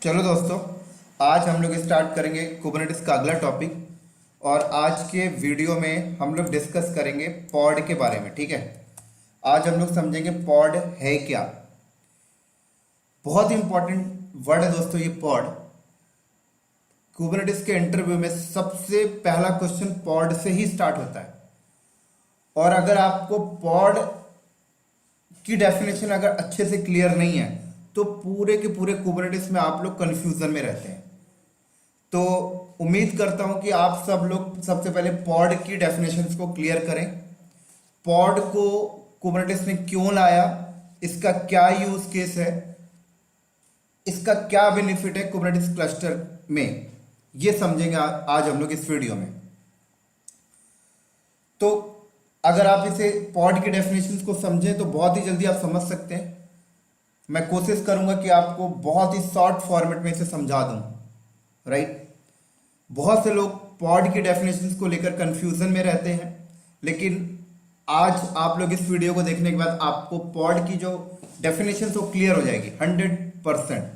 चलो दोस्तों, आज हम लोग स्टार्ट करेंगे कुबरनेटिस का अगला टॉपिक। और आज के वीडियो में हम लोग डिस्कस करेंगे पॉड के बारे में। ठीक है, आज हम लोग समझेंगे पॉड है क्या। बहुत इंपॉर्टेंट वर्ड है दोस्तों ये पॉड। कुबरनेटिस के इंटरव्यू में सबसे पहला क्वेश्चन पॉड से ही स्टार्ट होता है। और अगर आपको पॉड की डेफिनेशन अगर अच्छे से क्लियर नहीं है तो पूरे के पूरे कुबरनेटिस में आप लोग कंफ्यूजन में रहते हैं। तो उम्मीद करता हूं कि आप सब लोग सबसे पहले पॉड की डेफिनेशंस को क्लियर करें। पॉड को कुबरनेटिस में क्यों लाया, इसका क्या यूज केस है, इसका क्या बेनिफिट है कुबरनेटिस क्लस्टर में, ये समझेंगे आज हम लोग इस वीडियो में। तो अगर आप इसे पॉड की डेफिनेशंस को समझें तो बहुत ही जल्दी आप समझ सकते हैं। मैं कोशिश करूंगा कि आपको बहुत ही शॉर्ट फॉर्मेट में इसे समझा दूं। राइट, बहुत से लोग पॉड की डेफिनेशंस को लेकर कंफ्यूजन में रहते हैं, लेकिन आज आप लोग इस वीडियो को देखने के बाद आपको पॉड की जो डेफिनेशन वो क्लियर हो जाएगी 100%।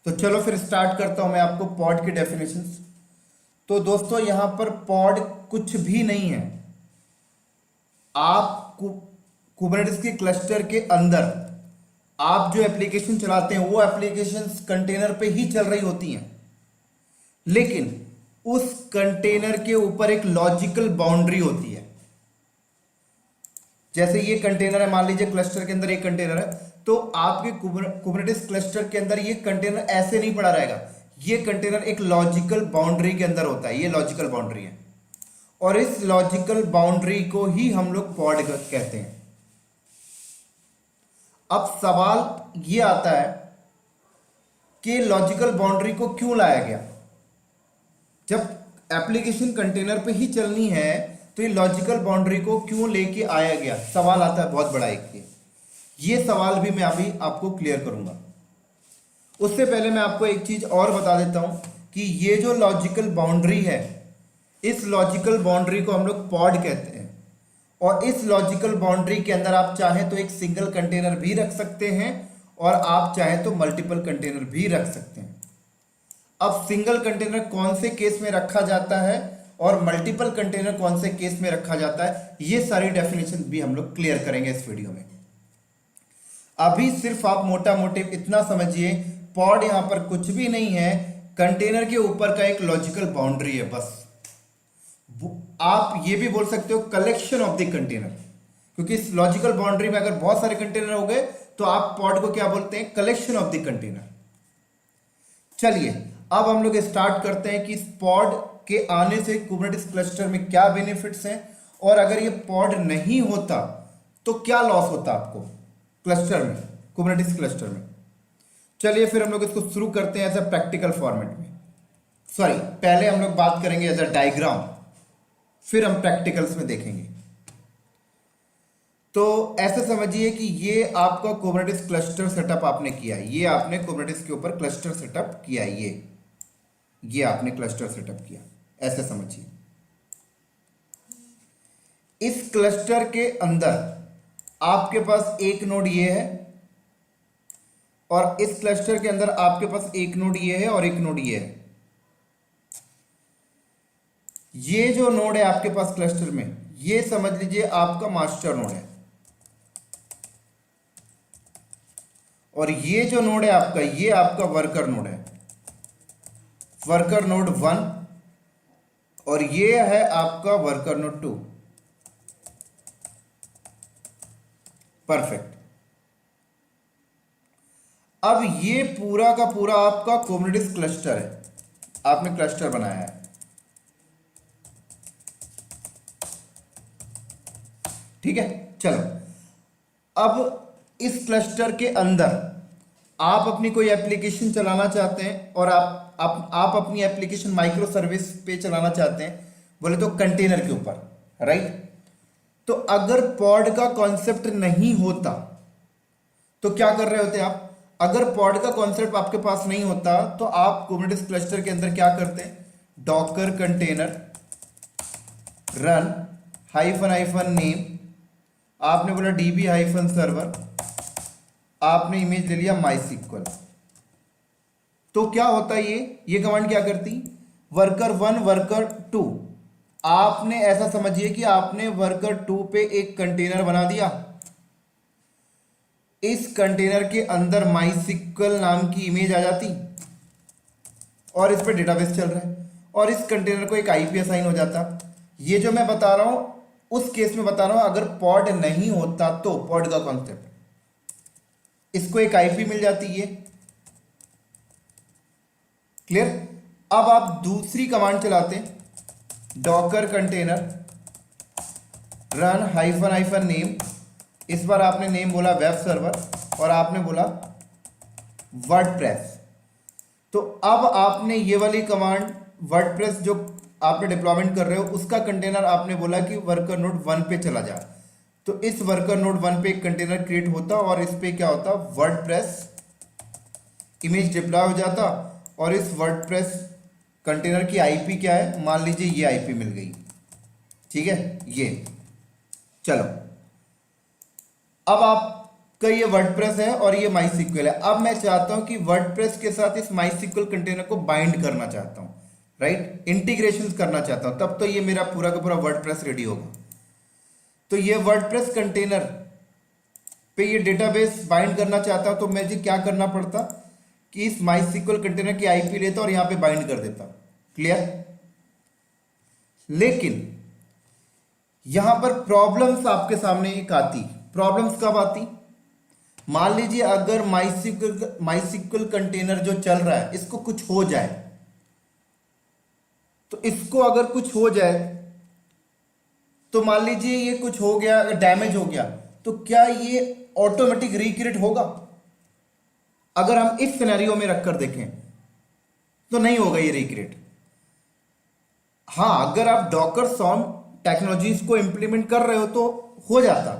तो चलो फिर स्टार्ट करता हूं मैं आपको पॉड की डेफिनेशंस। तो दोस्तों यहां पर पॉड कुछ भी नहीं है। आप कुबरनेटिस के क्लस्टर के अंदर आप जो एप्लीकेशन चलाते हैं वो एप्लीकेशंस कंटेनर पे ही चल रही होती हैं, लेकिन उस कंटेनर के ऊपर एक लॉजिकल बाउंड्री होती है। जैसे ये कंटेनर है, मान लीजिए क्लस्टर के अंदर एक कंटेनर है, तो आपके कुबरनेटिस क्लस्टर के अंदर ये कंटेनर ऐसे नहीं पड़ा रहेगा। ये कंटेनर एक लॉजिकल बाउंड्री के अंदर होता है, ये लॉजिकल बाउंड्री है। और इस लॉजिकल बाउंड्री को ही हम लोग पॉड कहते हैं। अब सवाल ये आता है कि लॉजिकल बाउंड्री को क्यों लाया गया। जब एप्लीकेशन कंटेनर पे ही चलनी है तो ये लॉजिकल बाउंड्री को क्यों लेके आया गया, सवाल आता है बहुत बड़ा एक। ये सवाल भी मैं अभी आपको क्लियर करूंगा। उससे पहले मैं आपको एक चीज और बता देता हूं कि ये जो लॉजिकल बाउंड्री है, इस लॉजिकल बाउंड्री को हम लोग पॉड कहते हैं। और इस लॉजिकल बाउंड्री के अंदर आप चाहें तो एक सिंगल कंटेनर भी रख सकते हैं और आप चाहें तो मल्टीपल कंटेनर भी रख सकते हैं। अब सिंगल कंटेनर कौन से केस में रखा जाता है और मल्टीपल कंटेनर कौन से केस में रखा जाता है, ये सारी डेफिनेशन भी हम लोग क्लियर करेंगे इस वीडियो में। अभी सिर्फ आप मोटा मोटी इतना समझिए, पॉड यहां पर कुछ भी नहीं है, कंटेनर के ऊपर का एक लॉजिकल बाउंड्री है बस। आप ये भी बोल सकते हो कलेक्शन ऑफ द कंटेनर, क्योंकि इस लॉजिकल बाउंड्री में अगर बहुत सारे कंटेनर हो गए तो आप पॉड को क्या बोलते हैं, कलेक्शन ऑफ द कंटेनर। चलिए अब हम लोग स्टार्ट करते हैं कि इस पॉड के आने से कुबरनेटिस क्लस्टर में क्या बेनिफिट्स हैं, और अगर ये पॉड नहीं होता तो क्या लॉस होता आपको क्लस्टर में, कुबरनेटिस क्लस्टर में। चलिए फिर हम लोग इसको शुरू करते हैं एज अ प्रैक्टिकल फॉर्मेट में। सॉरी, पहले हम लोग बात करेंगे एज अ डायग्राम, फिर हम प्रैक्टिकल्स में देखेंगे। तो ऐसे समझिए कि ये आपका कुबरनेटिस क्लस्टर सेटअप आपने किया है, ये आपने कुबरनेटिस के ऊपर क्लस्टर सेटअप किया है, ये आपने क्लस्टर सेटअप किया, ऐसे समझिए। इस क्लस्टर के अंदर आपके पास एक नोड ये है, और इस क्लस्टर के अंदर आपके पास एक नोड ये है और एक नोड ये है। ये जो नोड है आपके पास क्लस्टर में, ये समझ लीजिए आपका मास्टर नोड है, और ये जो नोड है आपका, ये आपका वर्कर नोड है, वर्कर नोड 1, और ये है आपका वर्कर नोड 2। परफेक्ट। अब ये पूरा का पूरा आपका कुबरनेटिस क्लस्टर है, आपने क्लस्टर बनाया है। ठीक है, चलो अब इस क्लस्टर के अंदर आप अपनी कोई एप्लीकेशन चलाना चाहते हैं, और आप अपनी एप्लीकेशन माइक्रो सर्विस पे चलाना चाहते हैं, बोले तो कंटेनर के ऊपर, राइट। तो अगर पॉड का कॉन्सेप्ट नहीं होता तो क्या कर रहे होते आप, अगर पॉड का कॉन्सेप्ट आपके पास नहीं होता तो आप कुबरनेटिस क्लस्टर के अंदर क्या करते हैं, Docker container run hyphen name, आपने बोला डीबी हाइफन सर्वर, आपने इमेज ले लिया माई सिक्वल, तो क्या होता है, ये कमांड क्या करती, वर्कर 1 वर्कर 2, आपने ऐसा समझिए कि आपने वर्कर 2 पे एक कंटेनर बना दिया, इस कंटेनर के अंदर माइसिक्वल नाम की इमेज आ जाती और इस पे डेटाबेस चल रहा है और इस कंटेनर को एक आईपी असाइन हो जाता। ये जो मैं बता रहा हूं उस केस में बता रहा हूं, अगर पॉड नहीं होता तो पॉड का कॉन्सेप्ट, इसको एक आईपी मिल जाती है। क्लियर। अब आप दूसरी कमांड चलाते, Docker container run hyphen hyphen name, इस बार आपने नेम बोला वेब सर्वर और आपने बोला वर्डप्रेस। तो अब आपने ये वाली कमांड वर्डप्रेस जो आपने डिप्लॉयमेंट कर रहे हो उसका कंटेनर आपने बोला कि वर्कर नोड 1 पे चला जा, तो इस वर्कर नोड 1 पे एक कंटेनर क्रिएट होता और इस पे क्या होता, वर्डप्रेस इमेज डिप्लॉय हो जाता और इस वर्डप्रेस कंटेनर की आईपी क्या है, मान लीजिए ये आईपी मिल गई, ठीक है। ये चलो, अब आपका ये वर्डप्रेस है और ये माइसिक्वल है। अब मैं चाहता हूं कि वर्डप्रेस के साथ इस माइसिक्वल कंटेनर को बाइंड करना चाहता हूं, राइट, इंटीग्रेशन करना चाहता हूं, तब तो ये मेरा पूरा का पूरा वर्डप्रेस रेडी होगा। तो ये वर्डप्रेस कंटेनर पे ये डेटाबेस बाइंड करना चाहता हूं, तो मुझे क्या करना पड़ता कि इस माइसिक्वल कंटेनर की आईपी लेता और यहां पे बाइंड कर देता। क्लियर। लेकिन यहां पर प्रॉब्लम्स आपके सामने एक आती। प्रॉब्लम्स कब आती, मान लीजिए अगर माइसिक्वल कंटेनर जो चल रहा है इसको कुछ हो जाए, तो इसको अगर कुछ हो जाए तो मान लीजिए ये कुछ हो गया, अगर डैमेज हो गया तो क्या ये ऑटोमेटिक रिक्रिएट होगा? अगर हम इस सिनेरियो में रखकर देखें तो नहीं होगा ये रिक्रिएट। हाँ, अगर आप डॉकर सॉर्म टेक्नोलॉजीज को इंप्लीमेंट कर रहे हो तो हो जाता,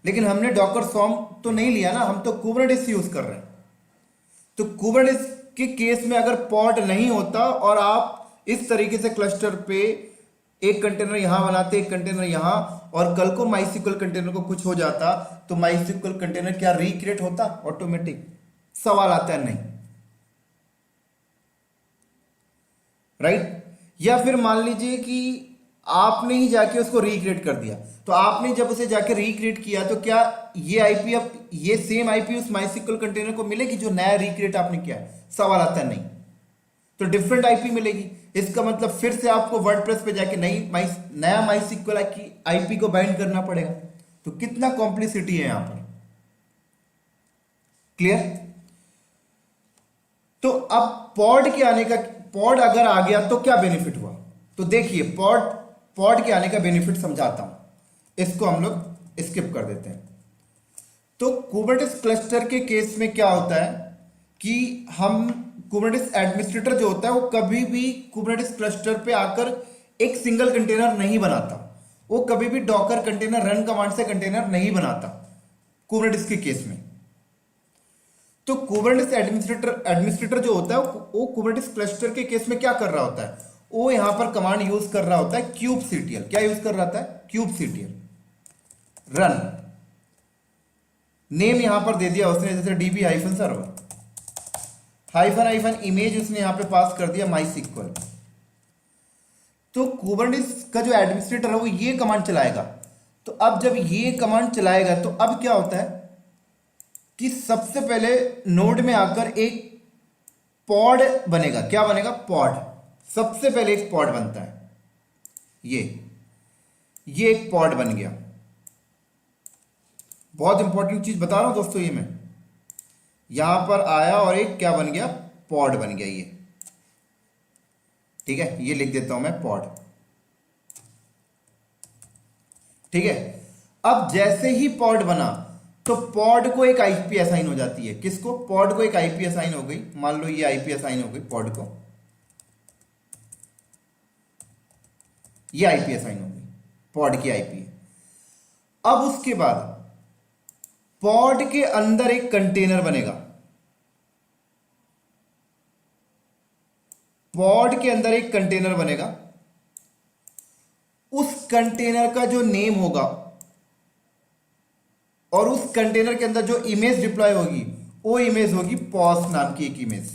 लेकिन हमने डॉकर सॉर्म तो नहीं लिया ना, हम तो कुबरनेटिस यूज कर रहे हैं। तो कुबरनेटिस के केस में अगर पॉड नहीं होता और आप इस तरीके से क्लस्टर पे एक कंटेनर यहां बनाते, एक कंटेनर यहां, और कल को माइसिक्वल कंटेनर को कुछ हो जाता तो माइसिक्वल कंटेनर क्या रिक्रिएट होता ऑटोमेटिक? सवाल आता है नहीं, राइट। या फिर मान लीजिए कि आपने ही जाके उसको रिक्रिएट कर दिया, तो आपने जब उसे जाके रिक्रिएट किया तो क्या ये आईपी, अब ये सेम आईपी उस माइसिक्वल कंटेनर को मिलेगी जो नया रिक्रिएट आपने किया है? सवाल आता है नहीं, तो डिफरेंट आईपी मिलेगी। इसका मतलब फिर से आपको वर्डप्रेस पे जाके नया माइसिक्वल की आईपी को बाइंड करना पड़ेगा। तो कितना कॉम्प्लिसिटी है यहां पर। क्लियर। तो अब पॉड के आने का, पॉड अगर आ गया तो क्या बेनिफिट हुआ, तो देखिए पॉड के आने का बेनिफिट समझाता हूं, इसको हम लोग स्किप कर देते हैं। तो कुबरनेटिस क्लस्टर के केस में क्या होता है कि हम कुबरनेटिस एडमिनिस्ट्रेटर जो होता है वो कभी भी कुबरनेटिस क्लस्टर पे आकर एक सिंगल कंटेनर नहीं बनाता, वो कभी भी डॉकर कंटेनर रन कमांड से कंटेनर नहीं बनाता कुबरनेटिस के केस में। तो कुबरनेटिस एडमिनिस्ट्रेटर जो होता है वो कुबरनेटिस क्लस्टर के केस में क्या कर रहा होता है, वो यहां पर कमांड यूज कर रहा होता है kubectl। क्या यूज कर रहा होता है? kubectl run. नेम यहां पर दे दिया उसने, जैसे db hyphen server hyphen hyphen image उसने यहां पे पास कर दिया माइसिक्वल। तो कुबरनेटिस का जो एडमिनिस्ट्रेटर है वो ये कमांड चलाएगा। तो अब जब ये कमांड चलाएगा तो अब क्या होता है कि सबसे पहले नोड में आकर एक पॉड बनेगा। क्या बनेगा? पॉड। सबसे पहले एक पॉड बनता है, ये एक पॉड बन गया। बहुत इंपॉर्टेंट चीज बता रहा हूं दोस्तों, ये मैं यहां पर आया और एक क्या बन गया? पॉड बन गया ये। ठीक है, ये लिख देता हूं मैं पॉड। ठीक है, अब जैसे ही पॉड बना तो पॉड को एक आईपी असाइन हो जाती है। किसको? पॉड को एक आईपी असाइन हो गई। मान लो ये आईपी असाइन हो गई पॉड को, ये आईपी असाइन हो गई, पॉड की आईपी। अब उसके बाद पॉड के अंदर एक कंटेनर बनेगा। पॉड के अंदर एक कंटेनर बनेगा, उस कंटेनर का जो नेम होगा और उस कंटेनर के अंदर जो इमेज डिप्लॉय होगी वो इमेज होगी पॉस नाम की एक इमेज।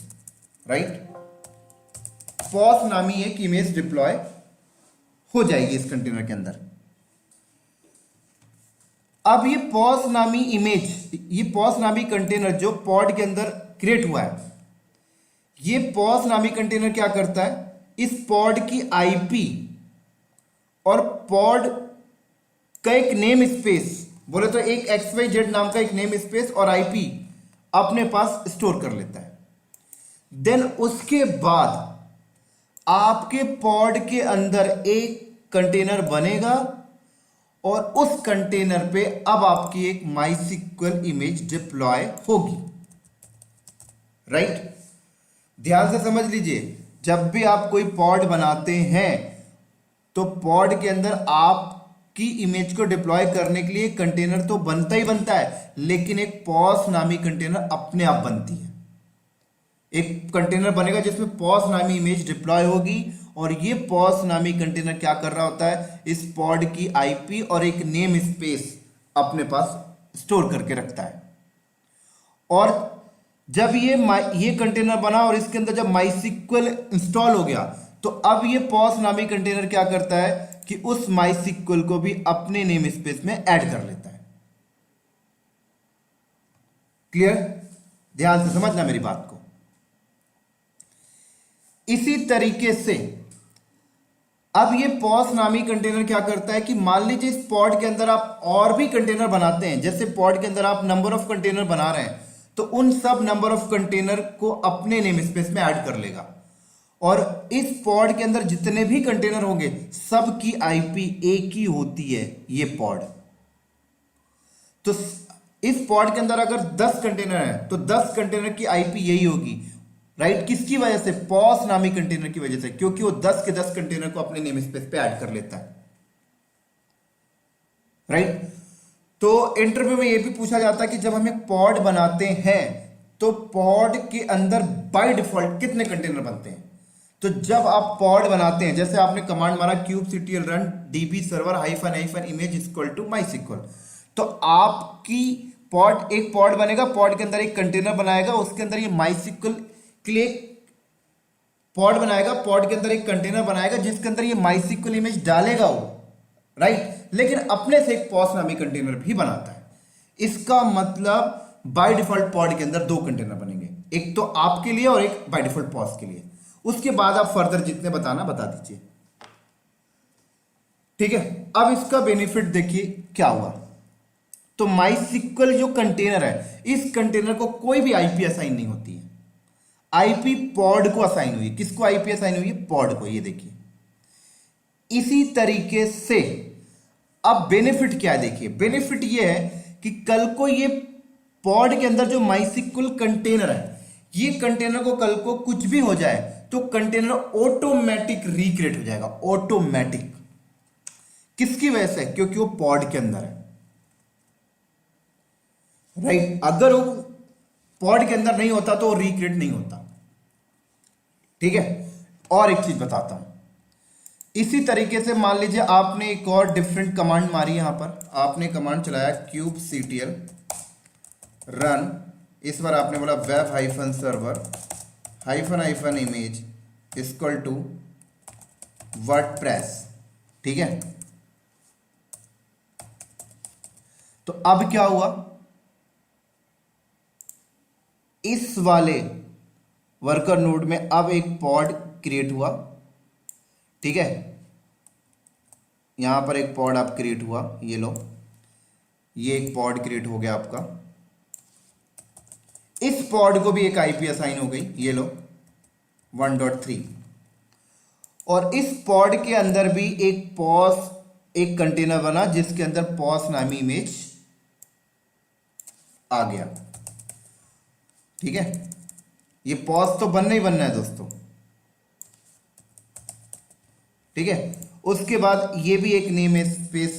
राइट। पॉस नामी एक इमेज डिप्लॉय हो जाएगी इस कंटेनर के अंदर। अब ये पॉस नामी इमेज, ये पॉस नामी कंटेनर जो पॉड के अंदर क्रिएट हुआ है, ये पॉस नामी कंटेनर क्या करता है, इस पॉड की आईपी और पॉड का एक नेम स्पेस, बोले तो एक XYZ नाम का एक नेम स्पेस और आईपी अपने पास स्टोर कर लेता है। देन उसके बाद आपके पॉड के अंदर एक कंटेनर बनेगा और उस कंटेनर पे अब आपकी एक माइस्क्ल इमेज डिप्लॉय होगी, राइट। ध्यान से समझ लीजिए, जब भी आप कोई पॉड बनाते हैं तो पॉड के अंदर आपकी इमेज को डिप्लॉय करने के लिए कंटेनर तो बनता ही बनता है, लेकिन एक पॉस नामी कंटेनर अपने आप बनती है। एक कंटेनर बनेगा जिसमें पॉस नामी इमेज डिप्लॉय होगी और ये पॉस नामी कंटेनर क्या कर रहा होता है, इस पॉड की आईपी और एक नेम स्पेस अपने पास स्टोर करके रखता है। और जब ये कंटेनर बना और इसके अंदर जब माइस्क्ल इंस्टॉल हो गया तो अब ये पॉस नामी कंटेनर क्या करता है कि उस माइस्क्ल को भी अपने नेम स्पेस में ऐड कर लेता है। क्लियर? ध्यान से समझना मेरी बात को। इसी तरीके से अब ये पॉस नामी कंटेनर क्या करता है कि मान लीजिए इस पॉड के अंदर आप और भी कंटेनर बनाते हैं, जैसे पॉड के अंदर आप नंबर ऑफ कंटेनर बना रहे हैं, तो उन सब नंबर ऑफ कंटेनर को अपने नेम स्पेस में ऐड कर लेगा और इस पॉड के अंदर जितने भी कंटेनर होंगे सब की आईपी एक ही होती है, ये पॉड। तो इस पॉड के अंदर अगर 10 कंटेनर है तो 10 कंटेनर की आईपी यही होगी, राइट। किसकी वजह से? पॉस नामी कंटेनर की वजह से, क्योंकि वो 10 के 10 कंटेनर को अपने नेम स्पेस पे ऐड कर लेता है, राइट। तो इंटरव्यू में ये भी पूछा जाता है कि जब हम एक पॉड बनाते हैं तो पॉड के अंदर बाय डिफॉल्ट कितने कंटेनर बनते हैं। तो जब आप पॉड बनाते हैं, जैसे आपने कमांड मारा kubectl run db server --- image equal to MySQL, तो आपकी पॉड, एक पॉड बनेगा, पॉड के अंदर एक कंटेनर बनाएगा, उसके अंदर ये माइस्क्ल के लिए पॉड बनाएगा, पॉड के अंदर एक कंटेनर बनाएगा जिसके अंदर ये माइस्क्ल इमेज डालेगा वो, राइट। लेकिन अपने से एक पॉस नामी कंटेनर भी बनाता है। इसका मतलब बाय डिफॉल्ट पॉड के अंदर 2 कंटेनर बनेंगे, एक तो आपके लिए और एक बाय डिफॉल्ट पॉस के लिए। उसके बाद आप फर्दर जितने बताना बता दीजिए, ठीक है। अब इसका बेनिफिट देखिए क्या हुआ। तो माइस्क्ल जो कंटेनर है, इस कंटेनर को कोई भी आईपी असाइन नहीं होती है, आईपी पॉड को असाइन हुई। किसको आईपी असाइन हुई है? पॉड को। ये देखिए, इसी तरीके से अब बेनिफिट क्या है, देखिए बेनिफिट ये है कि कल को ये पॉड के अंदर जो माइस्क्ल कंटेनर है, ये कंटेनर को कल को कुछ भी हो जाए तो कंटेनर ऑटोमेटिक रिक्रिएट हो जाएगा, ऑटोमेटिक। किसकी वजह से? क्योंकि वो पॉड के अंदर है, राइट। अगर वो पॉड के अंदर नहीं होता तो वो रिक्रिएट नहीं होता, ठीक है। और एक चीज बताता हूं, इसी तरीके से मान लीजिए आपने एक और डिफरेंट कमांड मारी, यहां पर आपने कमांड चलाया kubectl run, इस बार आपने बोला web-server --- image equal to WordPress, ठीक है। तो अब क्या हुआ, इस वाले वर्कर नोड में अब एक पॉड क्रिएट हुआ, ठीक है। यहां पर एक पॉड आप क्रिएट हुआ, ये लो, ये एक पॉड क्रिएट हो गया आपका। इस पॉड को भी एक आईपी असाइन हो गई, ये लो 1.3। और इस पॉड के अंदर भी एक कंटेनर बना जिसके अंदर पॉस नामी इमेज आ गया, ठीक है। ये पॉस तो बनना ही बनना है दोस्तों, ठीक है। उसके बाद ये भी एक नेम स्पेस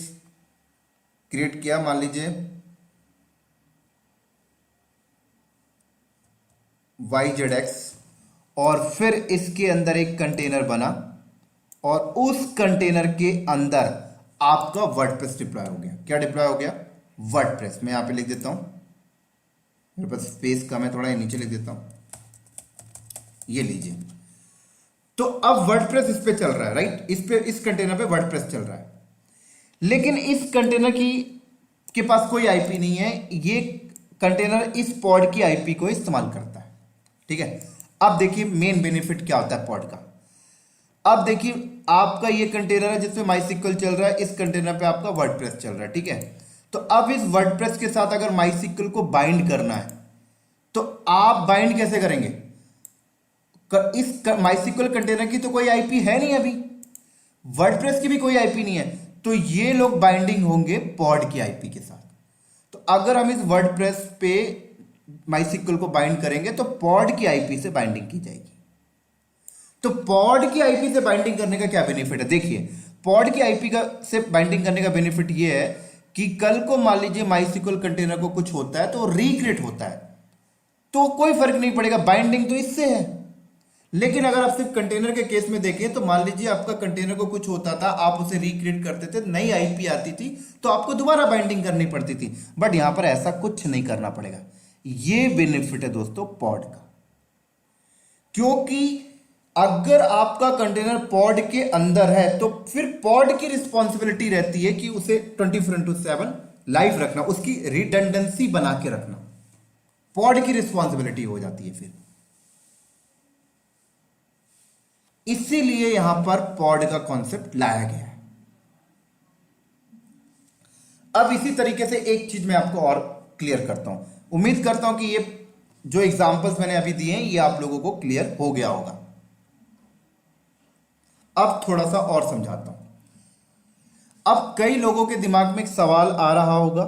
क्रिएट किया, मान लीजिए YZX, और फिर इसके अंदर एक कंटेनर बना और उस कंटेनर के अंदर आपका वर्डप्रेस डिप्लॉय हो गया। क्या डिप्लॉय हो गया? वर्डप्रेस। मैं यहां पे लिख देता हूं, मेरे पास स्पेस कम है थोड़ा, नीचे लिख देता हूं ये लीजिए। तो अब वर्डप्रेस इस पे चल रहा है, राइट, इस कंटेनर पे वर्डप्रेस चल रहा है, लेकिन इस कंटेनर की के पास कोई आईपी नहीं है। ये कंटेनर इस पॉड की आईपी को इस्तेमाल करता है, ठीक है। अब देखिए मेन बेनिफिट क्या होता है पॉड का। अब देखिए आपका ये कंटेनर है जिसमें माइसिक्वल चल रहा है, इस कंटेनर पे आपका वर्डप्रेस चल रहा है, ठीक है। तो अब इस वर्डप्रेस के साथ अगर माइसिक्वल को बाइंड करना है तो आप बाइंड कैसे करेंगे? इस माइसिक्वल कंटेनर की तो कोई आईपी है नहीं, अभी वर्डप्रेस की भी कोई आईपी नहीं है, तो ये लोग बाइंडिंग होंगे पॉड की आईपी के साथ। तो अगर हम इस वर्डप्रेस पे माइसिक्वल को बाइंड करेंगे तो पॉड की आईपी से बाइंडिंग की जाएगी। तो पॉड की आईपी से बाइंडिंग करने का क्या बेनिफिट है? देखिए पॉड की आईपी का से बाइंडिंग करने का बेनिफिट ये है कि कल को मान लीजिए माइसिक्वल कंटेनर को कुछ होता है तो रिक्रिएट होता है, तो कोई फर्क नहीं पड़ेगा, बाइंडिंग तो इससे है। लेकिन अगर आप सिर्फ कंटेनर के केस में देखें तो मान लीजिए आपका कंटेनर को कुछ होता था, आप उसे रिक्रिएट करते थे, नई आईपी आती थी तो आपको दोबारा बाइंडिंग करनी पड़ती थी, बट यहां पर ऐसा कुछ नहीं करना पड़ेगा। ये बेनिफिट है दोस्तों पॉड का, क्योंकि अगर आपका कंटेनर पॉड के अंदर है तो फिर पॉड की रिस्पॉन्सिबिलिटी रहती है कि उसे 24/7 लाइव रखना, उसकी रिडंडेंसी बना के रखना पॉड की रिस्पॉन्सिबिलिटी हो जाती है फिर। इसीलिए यहां पर पॉड का कॉन्सेप्ट लाया गया है। अब इसी तरीके से एक चीज मैं आपको और क्लियर करता हूं, उम्मीद करता हूं कि ये जो एग्जांपल्स मैंने अभी दिए हैं ये आप लोगों को क्लियर हो गया होगा। अब थोड़ा सा और समझाता हूं। अब कई लोगों के दिमाग में एक सवाल आ रहा होगा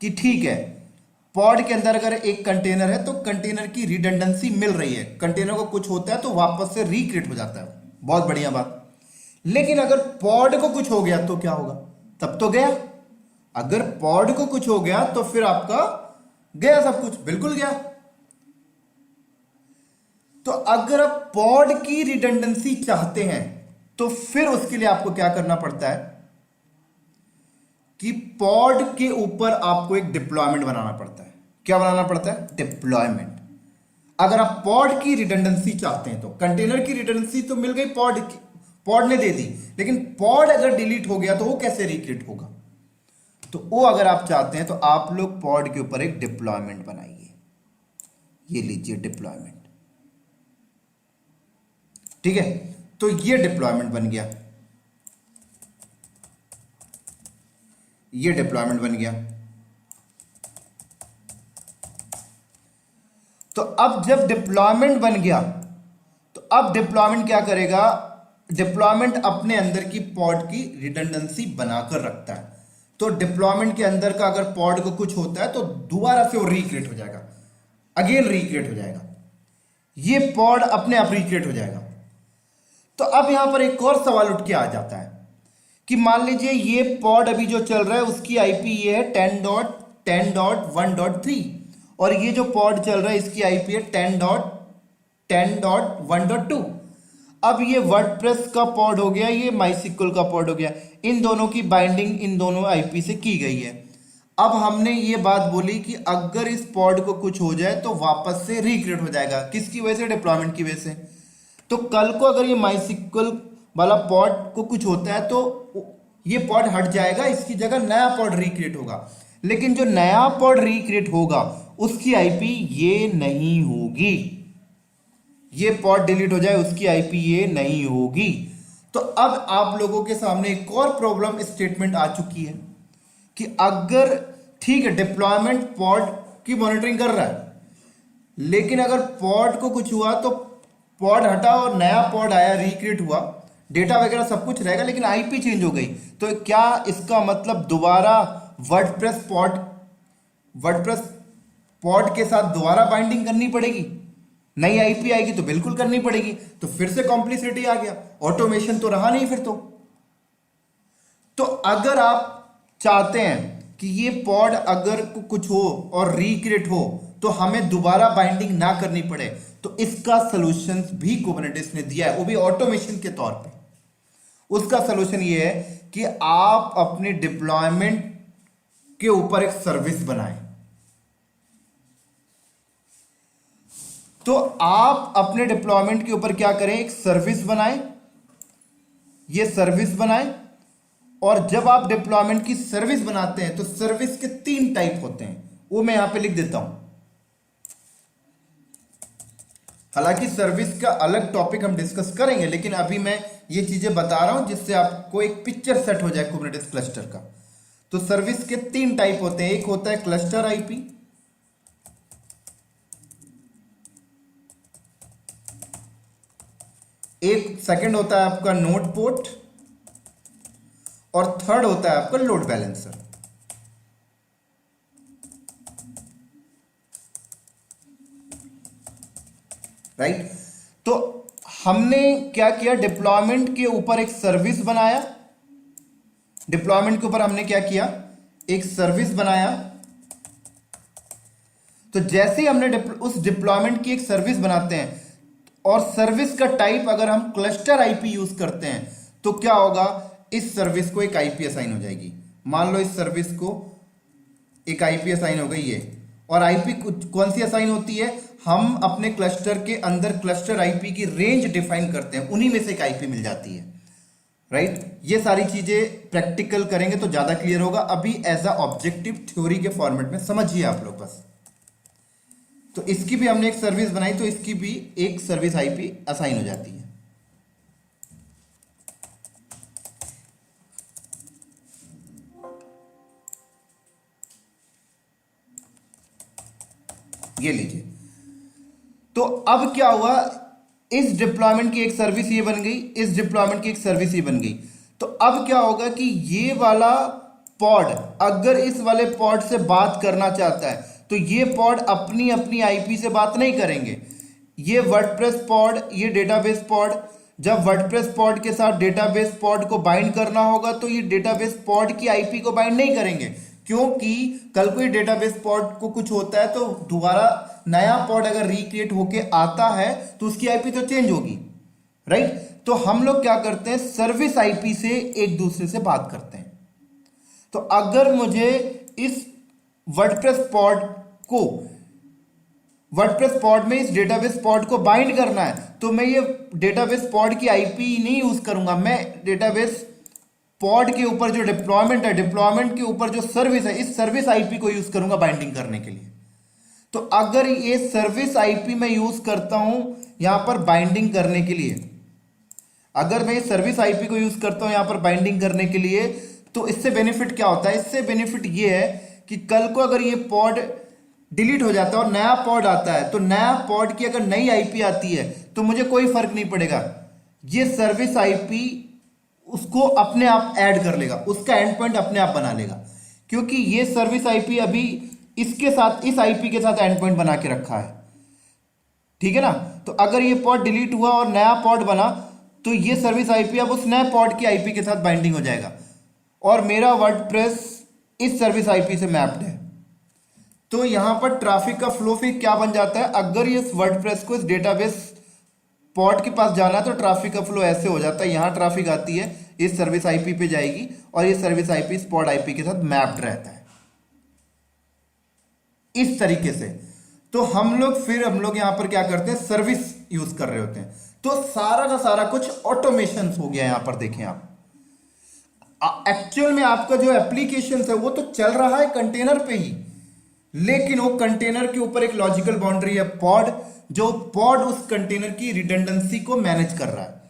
कि ठीक है, पॉड के अंदर अगर एक कंटेनर है तो कंटेनर की रिडंडेंसी मिल रही है, कंटेनर को कुछ होता है तो वापस से रिक्रिएट हो जाता है, बहुत बढ़िया बात। लेकिन अगर पॉड को कुछ हो गया तो क्या होगा? तब तो गया। अगर पॉड को कुछ हो गया तो फिर आपका गया सब कुछ, बिल्कुल गया। तो अगर आप पॉड की रिडंडेंसी चाहते हैं तो फिर उसके लिए आपको क्या करना पड़ता है कि पॉड के ऊपर आपको एक डिप्लॉयमेंट बनाना पड़ता है। क्या बनाना पड़ता है? डिप्लॉयमेंट। अगर आप पॉड की रिडंडेंसी चाहते हैं तो कंटेनर की रिडंडेंसी तो मिल गई, पॉड ने दे दी, लेकिन पॉड अगर डिलीट हो गया तो वो कैसे रिक्रिएट होगा? तो वो अगर आप चाहते हैं तो आप लोग पॉड के ऊपर एक डिप्लॉयमेंट बनाइए। ये लीजिए डिप्लॉयमेंट, ठीक है। तो ये डिप्लॉयमेंट बन गया, ये डिप्लॉयमेंट बन गया। तो अब जब डिप्लॉयमेंट बन गया तो अब डिप्लॉयमेंट क्या करेगा? डिप्लॉयमेंट अपने अंदर की पॉड की रिडंडेंसी बनाकर रखता है। तो डिप्लॉयमेंट के अंदर का अगर पॉड को कुछ होता है तो दोबारा से वो रिक्रिएट हो जाएगा, अगेन रिक्रिएट हो जाएगा, ये पॉड अपने आप रिक्रिएट हो जाएगा। तो अब यहां पर एक और सवाल उठ के आ जाता है कि मान लीजिए ये पॉड अभी जो चल रहा है उसकी आईपी ये है 10.10.1.3 और ये जो पॉड चल रहा है इसकी आईपी है 10.10.1.2। अब ये वर्डप्रेस का पॉड हो गया, ये माइसिक्वल का पॉड हो गया, इन दोनों की बाइंडिंग इन दोनों आईपी से की गई है। अब हमने ये बात बोली कि अगर इस पॉड को कुछ हो जाए तो वापस से रिक्रिएट हो जाएगा, किसकी वजह से? डिप्लॉयमेंट की वजह से। तो कल को अगर ये माइसिक्वल वाला पॉड को कुछ होता है तो ये पॉड हट जाएगा, इसकी जगह नया पॉड रिक्रिएट होगा, लेकिन जो नया पॉड रिक्रिएट होगा उसकी आईपी ये नहीं होगी। ये पॉड डिलीट हो जाए उसकी आईपी ये नहीं होगी। तो अब आप लोगों के सामने एक और प्रॉब्लम स्टेटमेंट आ चुकी है कि अगर ठीक है डिप्लॉयमेंट पॉड की मॉनिटरिंग कर रहा है, लेकिन अगर पॉड को कुछ हुआ तो पॉड हटा और नया पॉड आया, रिक्रिएट हुआ, डेटा वगैरह सब कुछ रहेगा, लेकिन आईपी चेंज हो गई, तो क्या इसका मतलब दोबारा वर्डप्रेस पॉड के साथ दोबारा बाइंडिंग करनी पड़ेगी? नई आईपी आएगी तो बिल्कुल करनी पड़ेगी। तो फिर से कॉम्प्लिसिटी आ गया, ऑटोमेशन तो रहा नहीं फिर तो अगर आप चाहते हैं कि ये पॉड अगर कुछ हो और रिक्रिएट हो तो हमें दोबारा बाइंडिंग ना करनी पड़े, तो इसका सॉल्यूशन भी कुबरनेटिस ने दिया है, वो भी ऑटोमेशन के तौर पे। उसका सॉल्यूशन ये है कि आप अपने डिप्लॉयमेंट के ऊपर एक सर्विस बनाएं। तो आप अपने डिप्लॉयमेंट के ऊपर क्या करें, एक सर्विस बनाएं, ये सर्विस बनाएं। और जब आप डिप्लॉयमेंट की सर्विस बनाते हैं तो सर्विस के 3 टाइप होते हैं, वो मैं यहां पे लिख देता हूं। हालांकि सर्विस का अलग टॉपिक हम डिस्कस करेंगे, लेकिन अभी मैं ये चीजें बता रहा हूं जिससे आपको एक पिक्चर सेट हो जाए कुबरनेटिस क्लस्टर का। तो सर्विस के 3 टाइप होते हैं, एक होता है क्लस्टर आईपी, एक सेकंड होता है आपका नोड पोर्ट, और थर्ड होता है आपका लोड बैलेंसर। राइट। तो हमने क्या किया, डिप्लॉयमेंट के ऊपर एक सर्विस बनाया, डिप्लॉयमेंट के ऊपर हमने क्या किया, एक सर्विस बनाया। तो जैसे ही हमने उस डिप्लॉयमेंट की एक सर्विस बनाते हैं और सर्विस का टाइप अगर हम क्लस्टर आईपी यूज करते हैं तो क्या होगा, इस सर्विस को एक आईपी असाइन हो जाएगी। मान लो इस सर्विस को एक आईपी असाइन हो गई है, और आईपी कौन सी असाइन होती है, हम अपने क्लस्टर के अंदर क्लस्टर आईपी की रेंज डिफाइन करते हैं, उन्हीं में से एक आईपी मिल जाती है। राइट। ये सारी चीजें प्रैक्टिकल करेंगे तो ज्यादा क्लियर होगा, अभी एज अ ऑब्जेक्टिव थ्योरी के फॉर्मेट में समझिए आप लोग बस। तो इसकी भी हमने एक सर्विस बनाई, तो इसकी भी एक सर्विस आईपी असाइन हो जाती है। ये लीजिए। तो अब क्या हुआ, इस डिप्लॉयमेंट की एक सर्विस ये बन गई, इस डिप्लॉयमेंट की एक सर्विस ये बन गई। तो अब क्या होगा कि ये वाला पॉड अगर इस वाले पॉड से बात करना चाहता है तो ये पॉड अपनी अपनी आईपी से बात नहीं करेंगे। ये वर्डप्रेस पॉड, ये डेटाबेस पॉड, जब वर्डप्रेस पॉड के साथ डेटाबेस पॉड को बाइंड करना होगा तो ये डेटाबेस पॉड की आईपी को बाइंड नहीं करेंगे, क्योंकि कल को ये डेटाबेस पॉड को कुछ होता है तो दोबारा नया पॉड अगर रिक्रिएट होके आता है तो उसकी आईपी तो चेंज होगी। राइट। तो हम लोग क्या करते हैं, सर्विस आईपी से एक दूसरे से बात करते हैं। तो अगर मुझे इस वर्डप्रेस पॉड को, वर्डप्रेस पॉड में इस डेटाबेस पॉड को बाइंड करना है तो मैं ये डेटाबेस पॉड की आईपी नहीं यूज करूंगा, मैं डेटाबेस पॉड के ऊपर जो डिप्लॉयमेंट है, डिप्लॉयमेंट के ऊपर जो सर्विस है, इस सर्विस आईपी को यूज करूंगा बाइंडिंग करने के लिए। तो अगर ये सर्विस आईपी मैं यूज करता हूं यहां पर बाइंडिंग करने के लिए, अगर मैं सर्विस आईपी को यूज करता हूं यहां पर बाइंडिंग करने के लिए, तो इससे बेनिफिट क्या होता है, इससे बेनिफिट ये है कि कल को अगर ये पॉड डिलीट हो जाता है और नया पॉड आता है तो नया पॉड की अगर नई आईपी आती है तो मुझे कोई फर्क नहीं पड़ेगा, ये सर्विस आईपी उसको अपने आप ऐड कर लेगा, उसका एंड पॉइंट अपने आप बना लेगा, क्योंकि ये सर्विस आईपी अभी इसके साथ, इस आईपी के साथ एंड पॉइंट बना के रखा है। ठीक है ना। तो अगर ये पॉड डिलीट हुआ और नया पॉड बना तो ये सर्विस आईपी अब उस नए पॉड की आईपी के साथ बाइंडिंग हो जाएगा, और मेरा वर्डप्रेस इस सर्विस आईपी से मैप्ड है। तो यहां पर ट्रैफिक का फ्लो फिर क्या बन जाता है, अगर ये वर्डप्रेस को इस डेटाबेस पॉड के पास जाना है तो ट्रैफिक का फ्लो ऐसे हो जाता है, यहां ट्रैफिक आती है, इस सर्विस आईपी पे जाएगी और ये सर्विस आईपी इस पॉड आईपी के साथ मैप्ड रहता है इस तरीके से। तो हम लोग यहां पर क्या करते हैं, सर्विस यूज कर रहे होते हैं। तो सारा का सारा कुछ ऑटोमेशन हो गया। यहां पर देखें आप, एक्चुअल में आपका जो एप्लीकेशन है वो तो चल रहा है कंटेनर पे ही, लेकिन वो कंटेनर के ऊपर एक लॉजिकल बाउंड्री है पॉड, जो पॉड उस कंटेनर की रिडंडेंसी को मैनेज कर रहा है।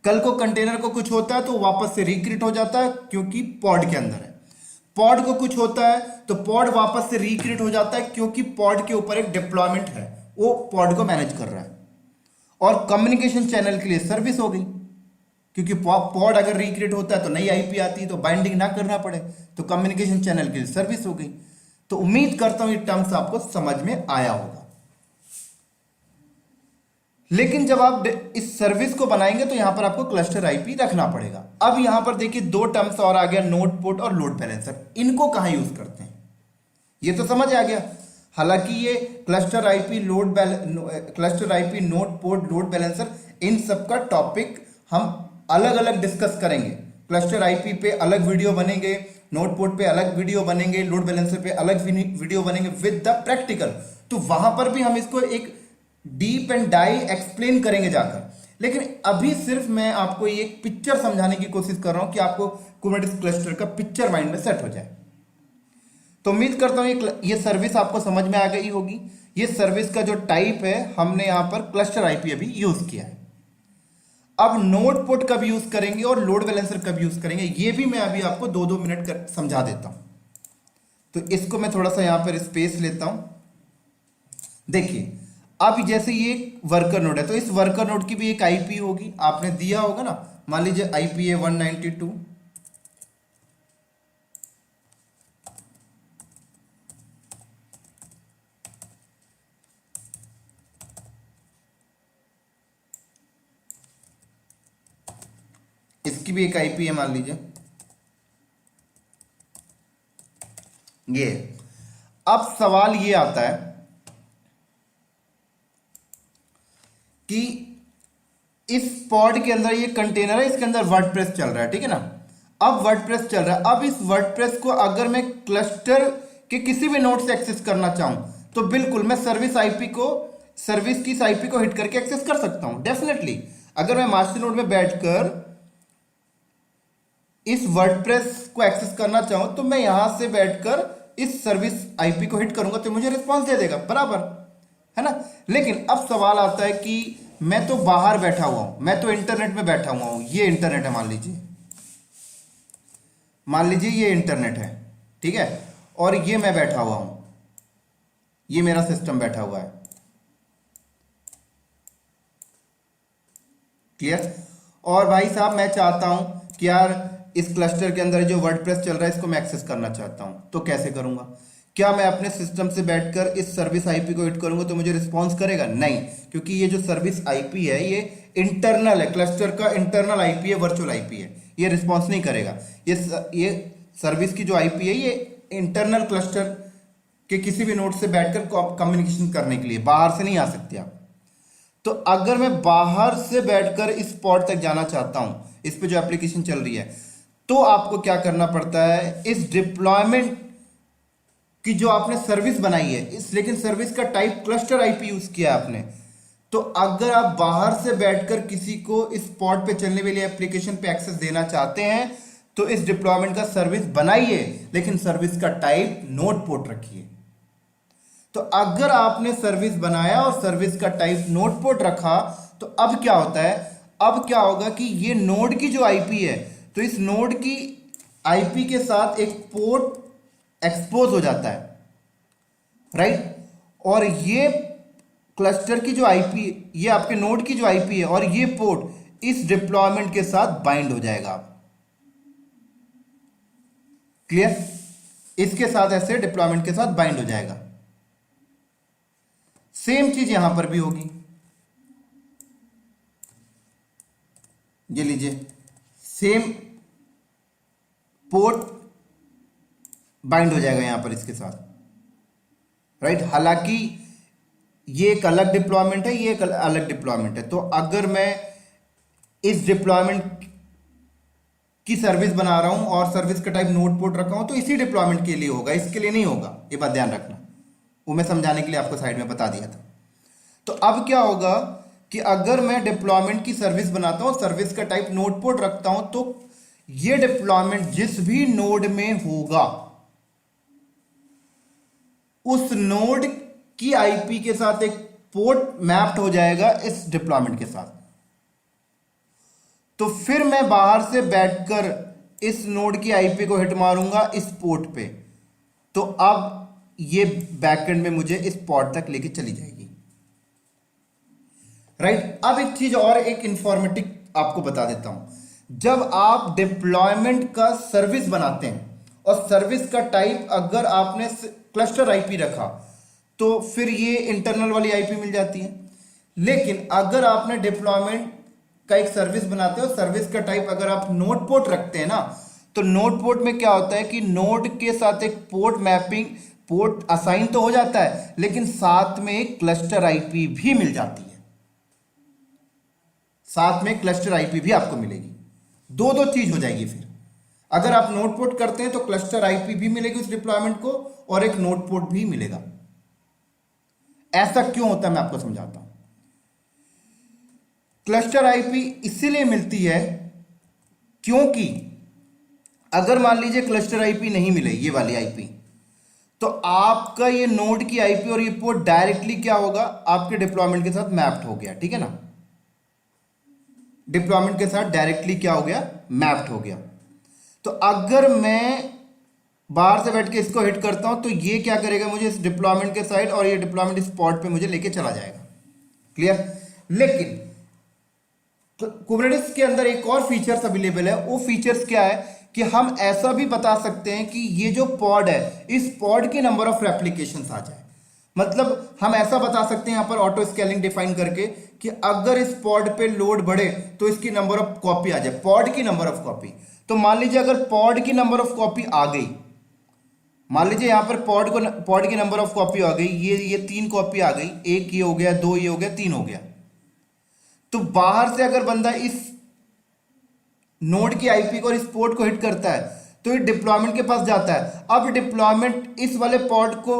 कल को कंटेनर को कुछ होता है तो वापस से रिक्रिएट हो जाता है क्योंकि पॉड के अंदर है, पॉड को कुछ होता है तो पॉड वापस से रिक्रिएट हो जाता है क्योंकि पॉड के ऊपर एक डिप्लॉयमेंट है, वो पॉड को मैनेज कर रहा है। और कम्युनिकेशन चैनल के लिए सर्विस हो गई, क्योंकि पॉड अगर रिक्रिएट होता है तो नई आईपी आती है तो बाइंडिंग ना करना पड़े, तो कम्युनिकेशन चैनल के लिए सर्विस हो गई। तो उम्मीद करता हूं ये टर्म्स आपको समझ में आया होगा। लेकिन जब आप इस सर्विस को बनाएंगे तो यहां पर आपको क्लस्टर आईपी रखना पड़ेगा। अब यहां पर देखिए 2 टर्म्स और आ गया, नोड पोर्ट और लोड बैलेंसर। इनको कहां यूज करते हैं ये तो समझ आ गया। हालांकि ये cluster IP, cluster IP, node port, load balancer, इन सब का टॉपिक हम अलग अलग डिस्कस करेंगे। क्लस्टर आईपी पे अलग वीडियो बनेंगे, नोड पोर्ट पे अलग वीडियो बनेंगे, लोड बैलेंसर पे अलग वीडियो बनेंगे विद द प्रैक्टिकल। तो वहां पर भी हम इसको एक डीप एंड डाई एक्सप्लेन करेंगे जाकर, लेकिन अभी सिर्फ मैं आपको एक पिक्चर समझाने की कोशिश कर रहा हूं कि आपको कुबरनेटिस क्लस्टर का पिक्चर माइंड में सेट हो जाए। तो उम्मीद करता हूं ये सर्विस आपको समझ में आ गई होगी। ये सर्विस का जो टाइप है हमने यहां पर क्लस्टर आईपी अभी यूज किया है। अब नोड पोर्ट कब यूज करेंगे और लोड बैलेंसर कब यूज करेंगे ये भी मैं अभी आपको 2-2 मिनट समझा देता हूं। तो इसको मैं थोड़ा सा यहां पर स्पेस लेता हूं। देखिए अब जैसे ये वर्कर नोड है तो इस वर्कर नोड की भी एक आईपी होगी, आपने दिया होगा ना। मान लीजिए आईपी है 192, इसकी भी एक आईपी है मान लीजिए ये। अब सवाल ये आता है कि इस पॉड के अंदर ये कंटेनर है, इसके अंदर वर्डप्रेस चल रहा है, ठीक है ना। अब वर्डप्रेस चल रहा है, अब इस वर्डप्रेस को अगर मैं क्लस्टर के किसी भी नोड से एक्सेस करना चाहूं तो बिल्कुल मैं सर्विस की इस आईपी को हिट करके एक्सेस कर सकता हूं डेफिनेटली। अगर मैं मास्टर नोड में बैठकर इस वर्डप्रेस को एक्सेस करना चाहूं तो मैं यहां से बैठकर इस सर्विस आईपी को हिट करूंगा तो मुझे रिस्पॉन्स दे देगा, बराबर है ना। लेकिन अब सवाल आता है कि मैं तो बाहर बैठा हुआ हूं, मैं तो इंटरनेट में बैठा हुआ हूं, ये इंटरनेट है मान लीजिए ये इंटरनेट है, ठीक है, और ये मैं बैठा हुआ हूं, ये मेरा सिस्टम बैठा हुआ है, क्लियर। और भाई साहब मैं चाहता हूं कि यार इस क्लस्टर के अंदर जो वर्डप्रेस चल रहा है इसको मैं एक्सेस करना चाहता हूं, तो कैसे करूंगा। क्या मैं अपने सिस्टम से बैठकर इस सर्विस आईपी को हिट करूंगा तो मुझे रिस्पॉन्स करेगा? नहीं, क्योंकि ये जो सर्विस आईपी है ये इंटरनल है, क्लस्टर का इंटरनल आईपी है, वर्चुअल आईपी है, ये रिस्पॉन्स नहीं करेगा। ये सर्विस की जो आईपी है ये इंटरनल क्लस्टर के किसी भी नोड से बैठकर कम्युनिकेशन करने के लिए, बाहर से नहीं आ सकते आप। तो अगर मैं बाहर से बैठकर इस पॉड तक जाना चाहता हूं, इस पे जो एप्लीकेशन चल रही है, तो आपको क्या करना पड़ता है, इस डिप्लॉयमेंट कि जो आपने सर्विस बनाई है लेकिन सर्विस का टाइप क्लस्टर आईपी यूज किया है आपने, तो अगर आप बाहर से बैठकर किसी को इस पॉड पे चलने वाली एप्लीकेशन पे एक्सेस देना चाहते हैं तो इस डिप्लॉयमेंट का सर्विस बनाइए, लेकिन सर्विस का टाइप नोड पोर्ट रखिए। तो अगर आपने सर्विस बनाया और सर्विस का टाइप नोड पोर्ट रखा तो अब क्या होता है, अब क्या होगा कि ये नोड की जो आईपी है तो इस नोड की आईपी के साथ एक पोर्ट एक्सपोज हो जाता है, राइट। और ये क्लस्टर की जो आईपी, ये आपके नोड की जो आईपी है और ये पोर्ट इस डिप्लॉयमेंट के साथ बाइंड हो जाएगा, क्लियर। इसके साथ ऐसे डिप्लॉयमेंट के साथ बाइंड हो जाएगा। सेम चीज यहां पर भी होगी, ये लीजिए सेम पोर्ट बाइंड हो जाएगा यहां पर इसके साथ, राइट। हालांकि ये एक अलग डिप्लॉयमेंट है, ये एक अलग डिप्लॉयमेंट है। तो अगर मैं इस डिप्लॉयमेंट की सर्विस बना रहा हूं और सर्विस का टाइप नोड पोर्ट रखा हूं तो इसी डिप्लॉयमेंट के लिए होगा, इसके लिए नहीं होगा, ये बात ध्यान रखना। वो मैं समझाने के लिए आपको साइड में बता दिया था। तो अब क्या होगा कि अगर मैं डिप्लॉयमेंट की सर्विस बनाता हूं, सर्विस का टाइप नोड पोर्ट रखता हूं, तो ये डिप्लॉयमेंट जिस भी नोड में होगा उस नोड की आईपी के साथ एक पोर्ट मैप्ड हो जाएगा इस डिप्लॉयमेंट के साथ। तो फिर मैं बाहर से बैठकर इस नोड की आईपी को हिट मारूंगा इस पोर्ट पे, तो अब ये बैकएंड में मुझे इस पोर्ट तक लेके चली जाएगी, राइट। अब एक चीज और, एक इंफॉर्मेटिव आपको बता देता हूं। जब आप डिप्लॉयमेंट का सर्विस बनाते हैं और सर्विस का टाइप अगर आपने क्लस्टर आईपी रखा तो फिर ये इंटरनल वाली आईपी मिल जाती है। लेकिन अगर आपने डिप्लॉयमेंट का एक सर्विस बनाते हो, सर्विस का टाइप अगर आप नोड पोर्ट रखते हैं ना, तो नोड पोर्ट में क्या होता है कि नोड के साथ एक पोर्ट मैपिंग, पोर्ट असाइन तो हो जाता है लेकिन साथ में एक क्लस्टर आईपी भी मिल जाती है, साथ में क्लस्टर आईपी भी आपको मिलेगी। दो दो चीज हो जाएगी। फिर अगर आप नोड पोर्ट करते हैं तो क्लस्टर आईपी भी मिलेगी उस डिप्लॉयमेंट को और एक नोड पोर्ट भी मिलेगा। ऐसा क्यों होता है मैं आपको समझाता हूं। क्लस्टर आईपी इसीलिए मिलती है क्योंकि अगर मान लीजिए क्लस्टर आईपी नहीं मिले, ये वाली आईपी, तो आपका ये नोड की आईपी और ये पोर्ट डायरेक्टली क्या होगा, आपके डिप्लॉयमेंट के साथ मैप्ड हो गया, ठीक है ना, डिप्लॉयमेंट के साथ डायरेक्टली क्या हो गया, मैप्ड हो गया। तो अगर मैं बाहर से बैठ के इसको हिट करता हूं तो ये क्या करेगा, मुझे इस डिप्लॉयमेंट के साइड और ये डिप्लॉयमेंट स्पॉट पे मुझे लेके चला जाएगा। क्लियर। लेकिन कुबरनेटिस के अंदर एक और फीचर्स अवेलेबल है। वो फीचर्स क्या है कि हम ऐसा भी बता सकते हैं कि ये जो पॉड है, इस पॉड की नंबर ऑफ रेप्लिकेशंस आ जाए। मतलब हम ऐसा बता सकते हैं यहां पर ऑटो स्केलिंग डिफाइन करके कि अगर इस पॉड पे लोड बढ़े तो इसकी नंबर ऑफ कॉपी आ जाए, पॉड की नंबर ऑफ कॉपी। तो मान लीजिए अगर पॉड की नंबर ऑफ कॉपी आ गई, मान लीजिए यहां पर पॉड की नंबर ऑफ कॉपी आ गई, ये 3 कॉपी आ गई, 1 ये हो गया, 2 ये हो गया, 3 हो गया। तो बाहर से अगर बंदा इस नोड की आईपी को और इस पोर्ट को हिट करता है तो ये डिप्लॉयमेंट के पास जाता है। अब डिप्लॉयमेंट इस वाले पॉड को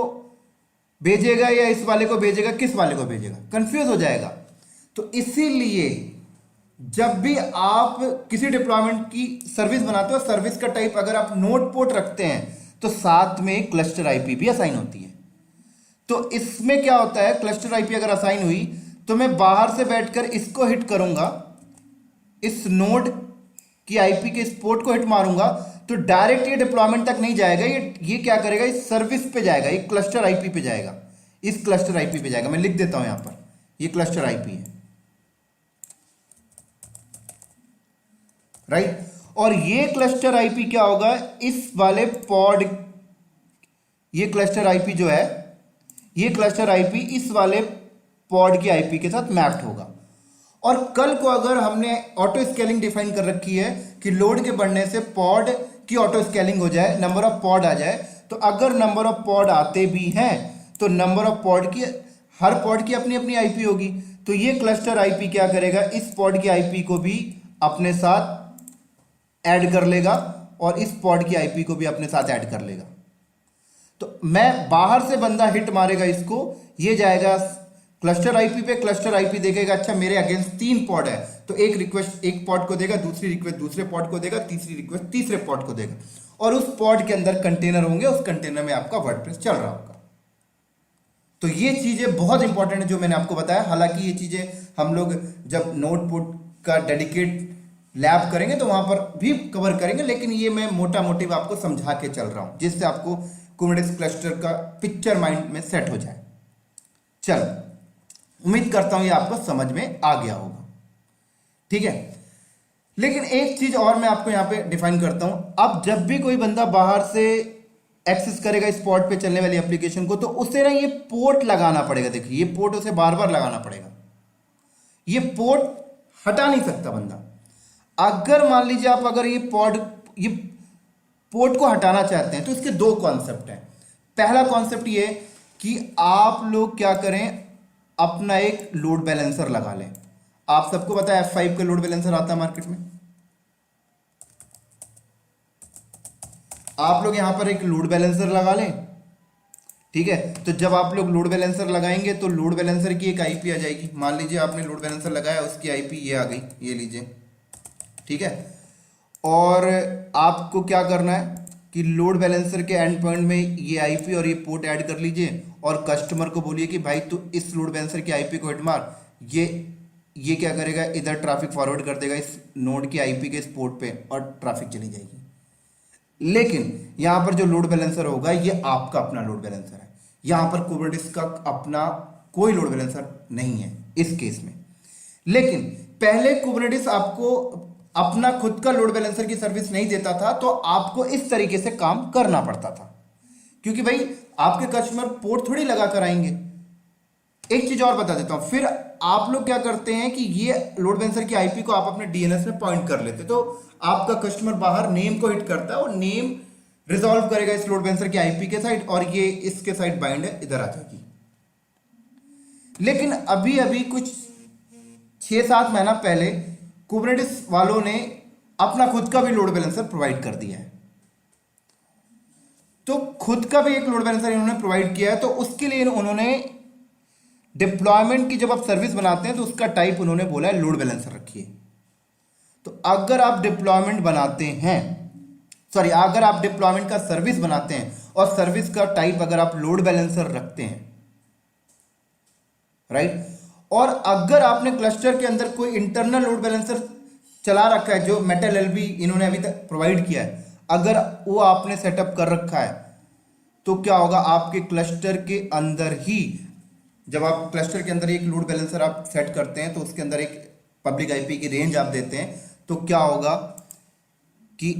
भेजेगा या इस वाले को भेजेगा, किस वाले को भेजेगा, कंफ्यूज हो जाएगा। तो इसीलिए जब भी आप किसी डिप्लॉयमेंट की सर्विस बनाते हो, सर्विस का टाइप अगर आप नोड पोर्ट रखते हैं तो साथ में क्लस्टर आईपी भी असाइन होती है। तो इसमें क्या होता है, क्लस्टर आईपी अगर असाइन हुई तो मैं बाहर से बैठकर इसको हिट करूंगा, इस नोड की आईपी के इस पोर्ट को हिट मारूंगा तो डायरेक्ट ये डिप्लॉयमेंट तक नहीं जाएगा, ये क्या करेगा, इस सर्विस पे जाएगा, ये क्लस्टर आईपी पे जाएगा, इस क्लस्टर आईपी पे जाएगा। मैं लिख देता हूं यहां पर, ये क्लस्टर आईपी है, राइट। और ये क्लस्टर आईपी क्या होगा, इस वाले पॉड, ये क्लस्टर आईपी जो है, ये क्लस्टर आईपी इस वाले पॉड की आईपी के साथ मैप्ड होगा। और कल को अगर हमने ऑटो स्केलिंग डिफाइन कर रखी है कि लोड के बढ़ने से पॉड की ऑटो स्केलिंग हो जाए, नंबर ऑफ पॉड आ जाए, तो अगर नंबर ऑफ पॉड आते भी हैं तो नंबर ऑफ पॉड की, हर पॉड की अपनी अपनी आईपी होगी। तो ये क्लस्टर आईपी क्या करेगा, इस पॉड की आईपी को भी अपने साथ ऐड कर लेगा और इस पॉड की आईपी को भी अपने साथ ऐड कर लेगा। तो मैं बाहर से बंदा हिट मारेगा इसको, ये जाएगा क्लस्टर आईपी पे, क्लस्टर आईपी देखेगा अच्छा मेरे अगेंस्ट 3 पॉड है, तो एक रिक्वेस्ट एक पॉड को देगा, दूसरी रिक्वेस्ट दूसरे पॉड को देगा, तीसरी रिक्वेस्ट तीसरे पॉड को देगा, और उस पॉड के अंदर कंटेनर होंगे, उस कंटेनर में आपका वर्डप्रेस चल रहा होगा। तो ये चीजें बहुत इंपॉर्टेंट है जो मैंने आपको बताया। हालांकि ये चीजें हम लोग जब नोटबुक का डेडिकेट लैब करेंगे तो वहां पर भी कवर करेंगे, लेकिन ये मैं मोटा मोटिव आपको समझा के चल रहा हूं जिससे आपको कुबरनेटिस क्लस्टर का पिक्चर माइंड में सेट हो जाए। चलो, उम्मीद करता हूं ये आपको समझ में आ गया होगा, ठीक है। लेकिन एक चीज और मैं आपको यहां पे डिफाइन करता हूं। अब जब भी कोई बंदा बाहर से एक्सेस करेगा इस पोर्ट पे चलने वाली एप्लीकेशन को, तो उसे ना ये पोर्ट लगाना पड़ेगा। देखिए ये पोर्ट उसे बार बार लगाना पड़ेगा, ये पोर्ट हटा नहीं सकता बंदा। अगर मान लीजिए आप अगर ये पोर्ट को हटाना चाहते हैं तो इसके 2 कॉन्सेप्ट हैं। पहला कॉन्सेप्ट ये कि आप लोग क्या करें, अपना एक लोड बैलेंसर लगा लें। आप सबको पता है F5 का लोड बैलेंसर आता है मार्केट में। आप लोग यहां पर एक लोड बैलेंसर लगा लें, ठीक है। तो जब आप लोग लोड बैलेंसर लगाएंगे तो लोड बैलेंसर की एक आईपी आ जाएगी। मान लीजिए आपने लोड बैलेंसर लगाया, उसकी आईपी ये आ गई, ये लीजिए, ठीक है। और आपको क्या करना है कि लोड बैलेंसर के एंड पॉइंट में ये आईपी और ये पोर्ट ऐड कर लीजिए और कस्टमर को बोलिए कि भाई तू इस लोड बैलेंसर की आईपी को हिट मार। ये क्या करेगा, इधर ट्रैफिक फॉरवर्ड कर देगा इस नोड की आईपी के इस पोर्ट पे और ट्रैफिक चली जाएगी। लेकिन यहां पर जो लोड बैलेंसर होगा ये आपका अपना लोड बैलेंसर है। यहां पर कुबरनेटिस का अपना कोई लोड बैलेंसर नहीं है इस केस में। लेकिन पहले कुबरनेटिस आपको अपना खुद का लोड बैलेंसर की सर्विस नहीं देता था, तो आपको इस तरीके से काम करना पड़ता था, क्योंकि भाई आपके कस्टमर पोर्ट थोड़ी लगा कर आएंगे। एक चीज और बता देता हूं, फिर आप लोग क्या करते हैं कि ये लोड बैलेंसर की आईपी को आप अपने डीएनएस में पॉइंट कर लेते, तो आपका कस्टमर बाहर नेम को हिट करता है और नेम रिजॉल्व करेगा इस लोड बैलेंसर की आईपी के साइड और ये इसके साइड बाइंड है, इधर आ जाएगी। लेकिन अभी अभी कुछ 6-7 महीना पहले कुबरनेटिस वालों ने अपना खुद का भी लोड बैलेंसर प्रोवाइड कर दिया है। तो खुद का भी एक लोड बैलेंसर इन्होंने प्रोवाइड किया है, तो उसके लिए उन्होंने डिप्लॉयमेंट की जब आप सर्विस बनाते हैं तो उसका टाइप उन्होंने बोला है लोड बैलेंसर रखिए। तो अगर आप डिप्लॉयमेंट बनाते हैं, सॉरी, अगर आप डिप्लॉयमेंट का सर्विस बनाते हैं और सर्विस का टाइप अगर आप लोड बैलेंसर रखते हैं, राइट, और अगर आपने क्लस्टर के अंदर कोई इंटरनल लोड बैलेंसर चला रखा है जो मेटल एलबी इन्होंने अभी तक प्रोवाइड किया है, अगर वो आपने सेटअप कर रखा है, तो क्या होगा, आपके क्लस्टर के अंदर ही, जब आप क्लस्टर के अंदर एक लोड बैलेंसर आप सेट करते हैं तो उसके अंदर एक पब्लिक आईपी की रेंज आप देते हैं, तो क्या होगा कि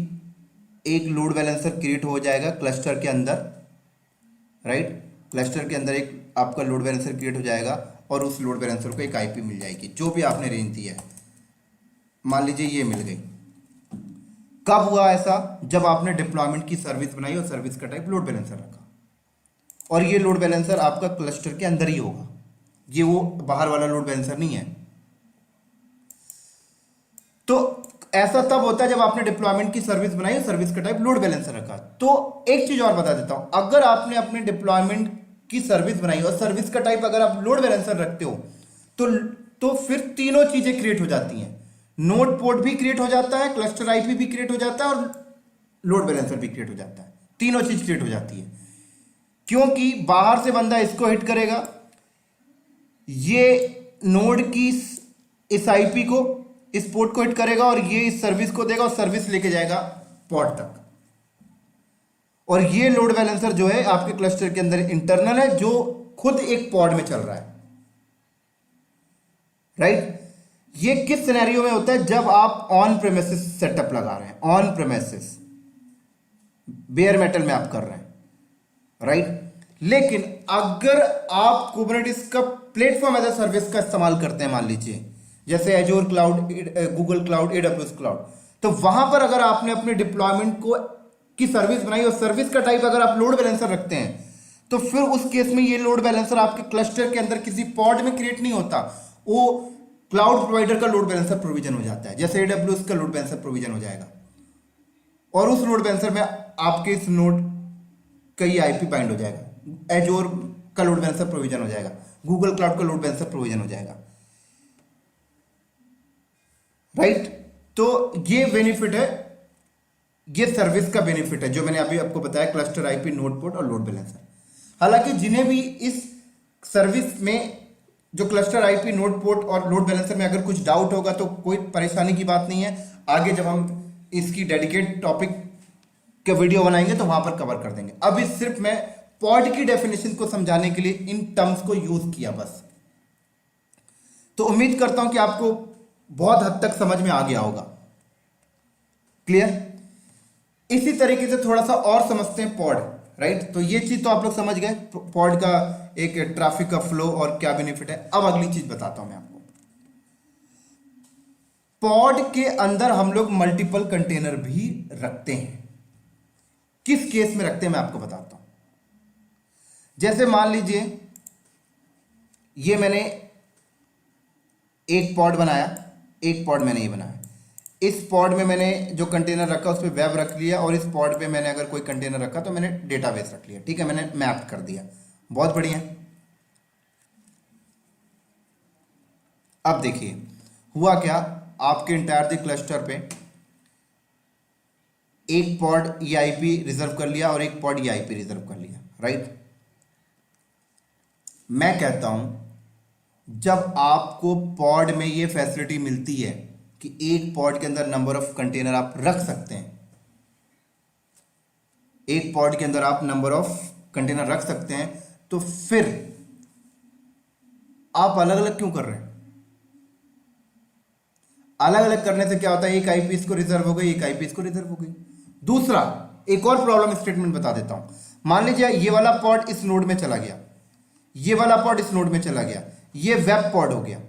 एक लोड बैलेंसर क्रिएट हो जाएगा क्लस्टर के अंदर, राइट, क्लस्टर के अंदर एक आपका लोड बैलेंसर क्रिएट हो जाएगा और उस लोड बैलेंसर को एक आईपी मिल जाएगी जो भी आपने रेंज दी है। मान लीजिए ये मिल गई। कब हुआ ऐसा? जब आपने डिप्लॉयमेंट की सर्विस बनाई और सर्विस का टाइप लोड बैलेंसर रखा, और ये लोड बैलेंसर आपका क्लस्टर के अंदर ही होगा, ये वो बाहर वाला लोड बैलेंसर नहीं है। तो ऐसा तब होता है जब आपने डिप्लॉयमेंट की सर्विस बनाई और सर्विस का टाइप लोड बैलेंसर रखा। तो एक चीज और बता देता हूं, अगर आपने अपने डिप्लॉयमेंट की सर्विस बनाई और सर्विस का टाइप अगर आप लोड बैलेंसर रखते हो तो फिर तीनों चीजें क्रिएट हो जाती हैं। नोड पोर्ट भी क्रिएट हो जाता है, क्लस्टर आईपी भी क्रिएट हो जाता है और लोड बैलेंसर भी क्रिएट हो जाता है। तीनों चीज क्रिएट हो जाती है, क्योंकि बाहर से बंदा इसको हिट करेगा, ये नोड की इस आईपी को, इस पोर्ट को हिट करेगा और ये इस सर्विस को देगा और सर्विस लेके जाएगा पोर्ट तक। और ये लोड बैलेंसर जो है आपके क्लस्टर के अंदर इंटरनल है, जो खुद एक पॉड में चल रहा है, राइट। ये किस सिनेरियो में होता है? जब आप ऑन प्रेमिसेस सेटअप लगा रहे हैं, ऑन प्रेमिसेस बेयर मेटल में आप कर रहे हैं, राइट। लेकिन अगर आप कुबरनेटिस का प्लेटफॉर्म एज अ सर्विस का इस्तेमाल करते हैं, मान लीजिए जैसे Azure cloud, Google cloud, AWS cloud, तो वहां पर अगर आपने अपने डिप्लॉयमेंट को की सर्विस बनाई और सर्विस का टाइप अगर आप लोड बैलेंसर रखते हैं, तो फिर उस केस में ये लोड बैलेंसर आपके क्लस्टर के अंदर किसी पॉड में क्रिएट नहीं होता, वो क्लाउड प्रोवाइडर का लोड बैलेंसर प्रोविजन हो जाता है, जैसे एडब्ल्यूएस का लोड बैलेंसर प्रोविजन हो जाएगा, और उस लोड बैलेंसर में आपके इस नोड का ही आईपी बाइंड हो जाएगा, एजोर का लोड बैलेंसर प्रोविजन हो जाएगा, गूगल क्लाउड का लोड बैलेंसर प्रोविजन हो जाएगा, राइट। तो ये बेनिफिट है, ये सर्विस का बेनिफिट है जो मैंने अभी आपको बताया, क्लस्टर आईपी, नोड पोर्ट और लोड बैलेंसर। हालांकि जिन्हें भी इस सर्विस में जो क्लस्टर आईपी, नोड पोर्ट और लोड बैलेंसर में अगर कुछ डाउट होगा तो कोई परेशानी की बात नहीं है, आगे जब हम इसकी डेडिकेट टॉपिक के वीडियो बनाएंगे तो वहां पर कवर कर देंगे। अभी सिर्फ मैं पॉड की डेफिनेशन को समझाने के लिए इन टर्म्स को यूज किया बस। तो उम्मीद करता हूं कि आपको बहुत हद तक समझ में आ गया होगा, क्लियर। इसी तरीके से थोड़ा सा और समझते हैं पॉड, राइट। तो ये चीज तो आप लोग समझ गए, पॉड का एक ट्रैफिक का फ्लो और क्या बेनिफिट है। अब अगली चीज बताता हूं मैं आपको। पॉड के अंदर हम लोग मल्टीपल कंटेनर भी रखते हैं। किस केस में रखते हैं मैं आपको बताता हूं। जैसे मान लीजिए ये मैंने एक पॉड बनाया, एक पॉड मैंने ये बनाया, इस पॉड में मैंने जो कंटेनर रखा उस पर वेब रख लिया, और इस पॉड पे मैंने अगर कोई कंटेनर रखा तो मैंने डेटाबेस रख लिया, ठीक है, मैंने मैप कर दिया, बहुत बढ़िया। अब देखिए हुआ क्या, आपके इंटायर द क्लस्टर पे एक पॉड ईआईपी रिजर्व कर लिया और एक पॉड ईआईपी रिजर्व कर लिया, राइट। मैं कहता हूं जब आपको पॉड में ये फैसिलिटी मिलती है कि एक पॉड के अंदर नंबर ऑफ कंटेनर आप रख सकते हैं, एक पॉड के अंदर आप नंबर ऑफ कंटेनर रख सकते हैं, तो फिर आप अलग अलग क्यों कर रहे हैं? अलग अलग करने से क्या होता है, एक आईपी इसको रिजर्व हो गई, एक आईपी इसको रिजर्व हो गई। दूसरा एक और प्रॉब्लम स्टेटमेंट बता देता हूं। मान लीजिए ये वाला पॉड इस नोड में चला गया, ये वाला पॉड इस नोड में चला गया, ये वेब पॉड हो गया,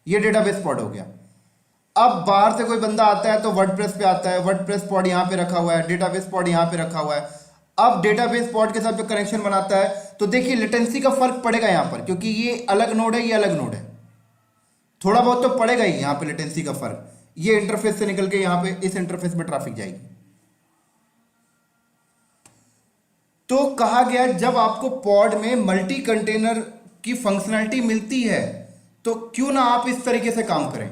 ये डेटाबेस पॉड हो गया। अब बाहर से कोई बंदा आता है तो वर्डप्रेस पे आता है, वर्डप्रेस पॉड यहां पे रखा हुआ है, डेटाबेस पॉड यहां पे रखा हुआ है। अब डेटाबेस पॉड के साथ जो कनेक्शन बनाता है तो देखिए लेटेंसी का फर्क पड़ेगा यहां पर, क्योंकि ये अलग नोड है, ये अलग नोड है, थोड़ा बहुत तो पड़ेगा ही यहां पे लेटेंसी का फर्क। ये इंटरफेस से निकल के यहां पे इस इंटरफेस में ट्रैफिक जाएगी। तो कहा गया जब आपको पॉड में मल्टी कंटेनर की फंक्शनैलिटी मिलती है तो क्यों ना आप इस तरीके से काम करें।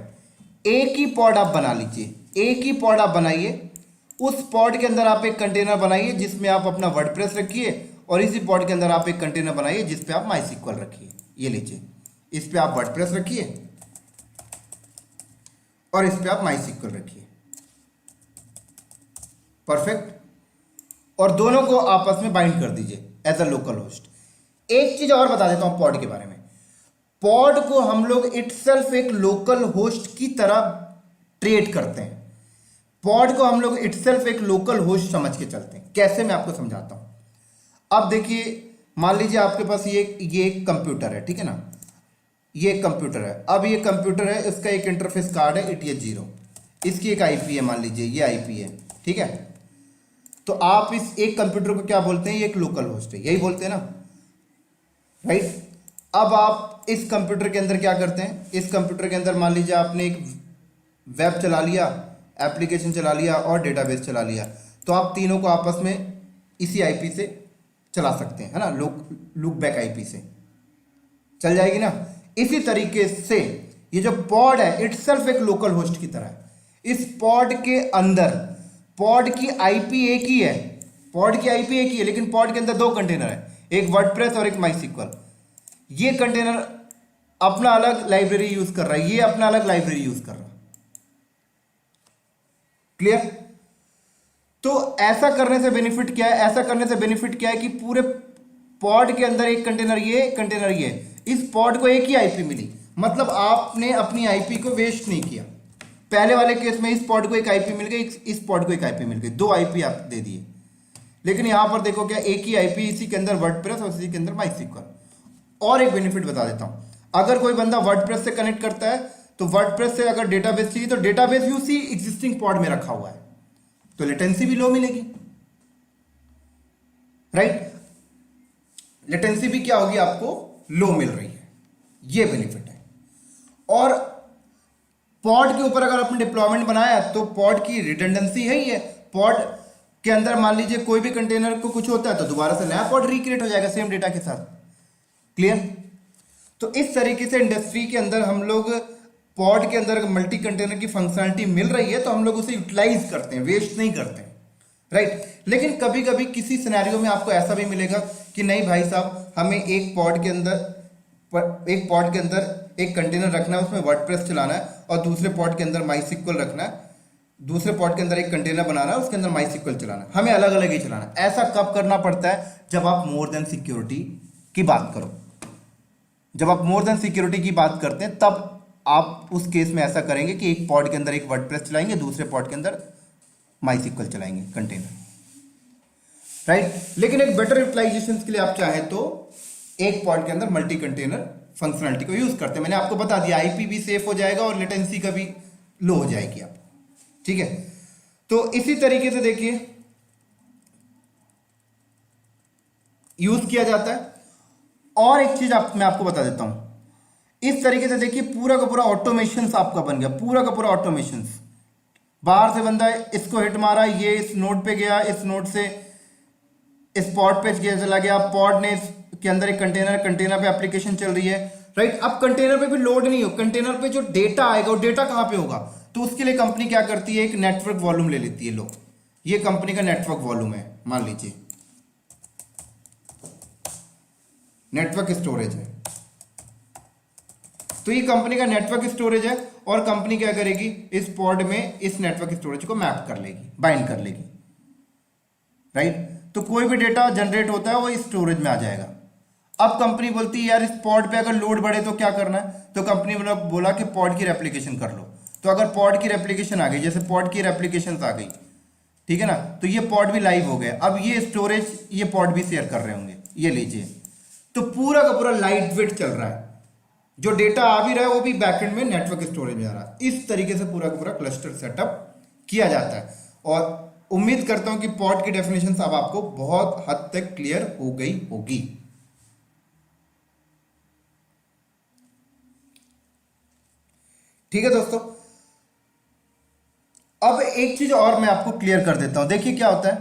एक ही पॉड आप बना लीजिए, एक ही पॉड आप बनाइए, उस पॉड के अंदर आप एक कंटेनर बनाइए जिसमें आप अपना वर्डप्रेस रखिए, और इसी पॉड के अंदर आप एक कंटेनर बनाइए जिस पे आप माईसीक्वल रखिए। ये लीजिए, इस पे आप वर्डप्रेस रखिए और इस पे आप माईसीक्वल रखिए। परफेक्ट। और दोनों को आपस में बाइंड कर दीजिए एज अ लोकल होस्ट। एक चीज और बता देता हूं पॉड के बारे में। पॉड को हम लोग इटसेल्फ एक लोकल होस्ट की तरह ट्रीट करते हैं। पॉड को हम लोग इटसेल्फ एक लोकल होस्ट समझ के चलते हैं। कैसे, मैं आपको समझाता हूं। अब देखिए, मान लीजिए आपके पास ये एक कंप्यूटर है, ठीक है ना, ये एक कंप्यूटर है। अब ये कंप्यूटर है, इसका एक इंटरफेस कार्ड है ETH0, इसकी एक आईपी है, मान लीजिए ये आईपी है, ठीक है। तो आप इस एक कंप्यूटर को क्या बोलते हैं, ये एक लोकल होस्ट है, यही बोलते हैं ना, राइट। अब आप इस कंप्यूटर के अंदर क्या करते हैं, इस कंप्यूटर के अंदर मान लीजिए आपने एक वेब चला लिया, एप्लीकेशन चला लिया और डेटाबेस चला लिया, तो आप तीनों को आपस में इसी आईपी से चला सकते हैं, है ना, लुक बैक आईपी से चल जाएगी ना। इसी तरीके से ये जो पॉड है इटसेल्फ एक लोकल होस्ट की तरह है। इस पॉड के अंदर पॉड की आईपी एक ही है, पॉड की आईपी एक ही है, लेकिन पॉड के अंदर दो कंटेनर है, एक वर्डप्रेस और एक माईसीक्वल। ये कंटेनर अपना अलग लाइब्रेरी यूज कर रहा है, ये अपना अलग लाइब्रेरी यूज कर रहा है। क्लियर। तो ऐसा करने से बेनिफिट क्या है, ऐसा करने से बेनिफिट क्या है कि पूरे पॉड के अंदर एक कंटेनर ये, कंटेनर ये, इस पॉड को एक ही आईपी मिली, मतलब आपने अपनी आईपी को वेस्ट नहीं किया। पहले वाले केस में इस पॉड को एक आईपी मिल गई, इस पॉड को एक आईपी मिल गई, दो आईपी आप दे दिए। लेकिन यहां पर देखो क्या, एक ही आईपी, इसी के अंदर वर्डप्रेस और इसी के अंदर माईसीक्वल। और एक बेनिफिट बता देता हूं, अगर कोई बंदा वर्डप्रेस से कनेक्ट करता है तो वर्डप्रेस से अगर डेटाबेस चाहिए तो डेटाबेस भी उसी एग्जिस्टिंग पॉड में रखा हुआ है, तो लेटेंसी भी लो मिलेगी, राइट। लेटेंसी भी क्या होगी, आपको लो मिल रही है, ये बेनिफिट है। और पॉड के ऊपर अगर आपने डिप्लॉयमेंट बनाया तो पॉड की रिडंडेंसी है ही है। पॉड के अंदर मान लीजिए कोई भी कंटेनर को कुछ होता है तो दोबारा से नया पॉड रिक्रिएट हो जाएगा सेम डेटा के साथ। क्लियर। तो इस तरीके से इंडस्ट्री के अंदर हम लोग पॉड के अंदर मल्टी कंटेनर की फंक्शनलिटी मिल रही है तो हम लोग उसे यूटिलाइज करते हैं, वेस्ट नहीं करते हैं, राइट। लेकिन कभी कभी किसी सिनेरियो में आपको ऐसा भी मिलेगा कि नहीं भाई साहब, हमें एक पॉड के अंदर एक कंटेनर रखना है, उसमें वर्डप्रेस चलाना है, और दूसरे पॉड के अंदर माईसीक्वल रखना है, दूसरे पॉड के अंदर एक कंटेनर बनाना है, उसके अंदर माईसीक्वल चलाना है, हमें अलग अलग ही चलाना है। ऐसा कब करना पड़ता है, जब आप मोर देन सिक्योरिटी की बात करो। जब आप मोर देन सिक्योरिटी की बात करते हैं तब आप उस केस में ऐसा करेंगे कि एक पॉड के अंदर एक वर्डप्रेस चलाएंगे, दूसरे पॉड के अंदर माईसीक्वल चलाएंगे कंटेनर, राइट। लेकिन एक बेटर यूटिलाइजेशन के लिए आप चाहें तो एक पॉड के अंदर मल्टी कंटेनर फंक्शनलिटी को यूज करते हैं। मैंने आपको बता दिया, आईपी भी सेफ हो जाएगा और लेटेंसी का भी लो हो जाएगी आप, ठीक है। तो इसी तरीके से देखिए यूज किया जाता है। और एक चीज मैं आपको बता देता हूं, इस तरीके से देखिए पूरा का पूरा ऑटोमेशन आपका बन गया, पूरा का पूरा ऑटोमेशन। बाहर से बंदा इसको हिट मारा, ये इस नोड पे गया, इस नोड से इस पॉड पे चला गया, पॉड ने के अंदर एक कंटेनर पे एप्लीकेशन चल रही है, राइट। अब कंटेनर पे भी लोड नहीं हो, कंटेनर पे जो डेटा आएगा वो डेटा कहां पे होगा, तो उसके लिए कंपनी क्या करती है, एक नेटवर्क वॉल्यूम ले लेती है। लो, ये कंपनी का नेटवर्क वॉल्यूम है, मान लीजिए नेटवर्क स्टोरेज है, तो ये कंपनी का नेटवर्क स्टोरेज है, और कंपनी क्या करेगी, इस पॉड में इस नेटवर्क स्टोरेज को मैप कर लेगी, बाइंड कर लेगी, राइट। तो कोई भी डेटा जनरेट होता है वो इस स्टोरेज में आ जाएगा। अब कंपनी बोलती है यार इस पॉड पे अगर लोड बढ़े तो क्या करना है, तो कंपनी बोला कि पॉड की रेप्लिकेशन कर लो। तो अगर पॉड की रेप्लिकेशन आ गई, जैसे पॉड की रेप्लिकेशन आ गई, ठीक है ना, तो ये पॉड भी लाइव हो गया। अब ये स्टोरेज ये पॉड भी शेयर कर रहे होंगे, ये लीजिए, तो पूरा का पूरा लाइट वेट चल रहा है, जो डेटा आ भी रहा है वो भी बैकएंड में नेटवर्क स्टोरेज में आ रहा है। इस तरीके से पूरा का पूरा क्लस्टर सेटअप किया जाता है। और उम्मीद करता हूं कि पॉड की डेफिनेशन अब आपको बहुत हद तक क्लियर हो गई होगी। ठीक है दोस्तों, अब एक चीज और मैं आपको क्लियर कर देता हूं। देखिए क्या होता है